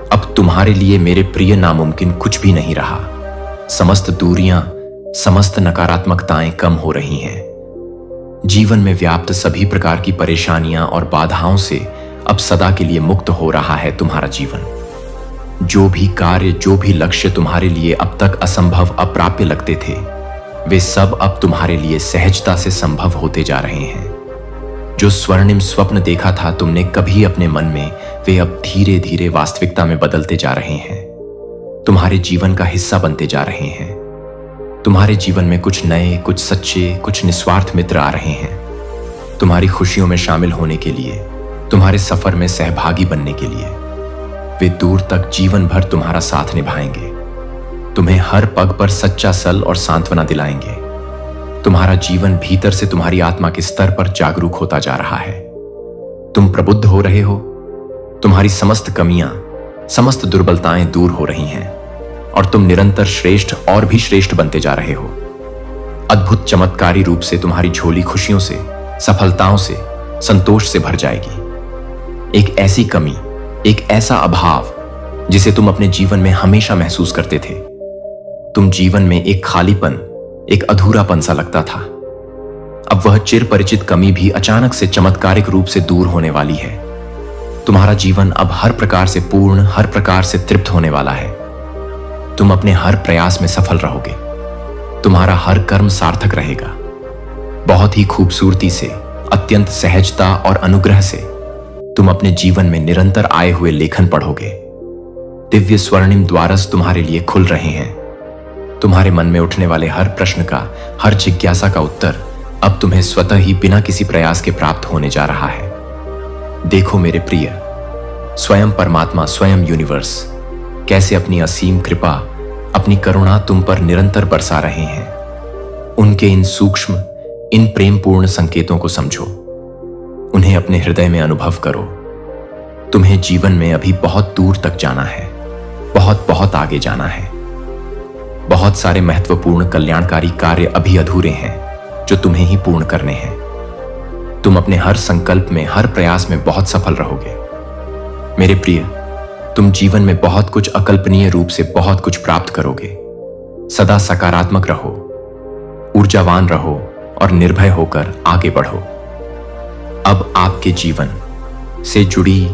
अब तुम्हारे लिए मेरे प्रिय नामुमकिन कुछ भी नहीं रहा। समस्त दूरियां, समस्त नकारात्मकताएं कम हो रही हैं। जीवन में व्याप्त सभी प्रकार की परेशानियां और बाधाओं से अब सदा के लिए मुक्त हो रहा है तुम्हारा जीवन। जो भी कार्य, जो भी लक्ष्य तुम्हारे लिए अब तक असंभव, अप्राप्य लगते थे, वे सब अब तुम्हारे लिए सहजता से संभव होते जा रहे हैं। जो स्वर्णिम स्वप्न देखा था तुमने कभी अपने मन में, वे अब धीरे धीरे वास्तविकता में बदलते जा रहे हैं, तुम्हारे जीवन का हिस्सा बनते जा रहे हैं। तुम्हारे जीवन में कुछ नए, कुछ सच्चे, कुछ निस्वार्थ मित्र आ रहे हैं तुम्हारी खुशियों में शामिल होने के लिए, तुम्हारे सफर में सहभागी बनने के लिए। वे दूर तक जीवन भर तुम्हारा साथ निभाएंगे, तुम्हें हर पग पर सच्चा सल और सांत्वना दिलाएंगे। तुम्हारा जीवन भीतर से, तुम्हारी आत्मा के स्तर पर जागरूक होता जा रहा है। तुम प्रबुद्ध हो रहे हो, तुम्हारी समस्त कमियां, समस्त दुर्बलताएं दूर हो रही हैं और तुम निरंतर श्रेष्ठ और भी श्रेष्ठ बनते जा रहे हो। अद्भुत चमत्कारी रूप से तुम्हारी झोली खुशियों से, सफलताओं से, संतोष से भर जाएगी। एक ऐसी कमी, एक ऐसा अभाव जिसे तुम अपने जीवन में हमेशा महसूस करते थे। तुम जीवन में एक खालीपन, एक अधूरापन सा लगता था। अब वह चिर परिचित कमी भी अचानक से चमत्कारिक रूप से दूर होने वाली है। तुम्हारा जीवन अब हर प्रकार से पूर्ण, हर प्रकार से तृप्त होने वाला है। तुम अपने हर प्रयास में सफल रहोगे, तुम्हारा हर कर्म सार्थक रहेगा। बहुत ही खूबसूरती से, अत्यंत सहजता और अनुग्रह से तुम अपने जीवन में निरंतर आए हुए लेखन पढ़ोगे। दिव्य स्वर्णिम द्वारस तुम्हारे लिए खुल रहे हैं। तुम्हारे मन में उठने वाले हर प्रश्न का, हर जिज्ञासा का उत्तर अब तुम्हें स्वतः ही बिना किसी प्रयास के प्राप्त होने जा रहा है। देखो मेरे प्रिय, स्वयं परमात्मा, स्वयं यूनिवर्स कैसे अपनी असीम कृपा, अपनी करुणा तुम पर निरंतर बरसा रहे हैं। उनके इन सूक्ष्म, इन प्रेमपूर्ण संकेतों को समझो, उन्हें अपने हृदय में अनुभव करो। तुम्हें जीवन में अभी बहुत दूर तक जाना है, बहुत बहुत आगे जाना है। बहुत सारे महत्वपूर्ण कल्याणकारी कार्य अभी अधूरे हैं जो तुम्हें ही पूर्ण करने हैं। तुम अपने हर संकल्प में, हर प्रयास में बहुत सफल रहोगे। मेरे प्रिय, तुम जीवन में बहुत कुछ अकल्पनीय रूप से बहुत कुछ प्राप्त करोगे। सदा सकारात्मक रहो, ऊर्जावान रहो और निर्भय होकर आगे बढ़ो। अब आपके जीवन से जुड़ी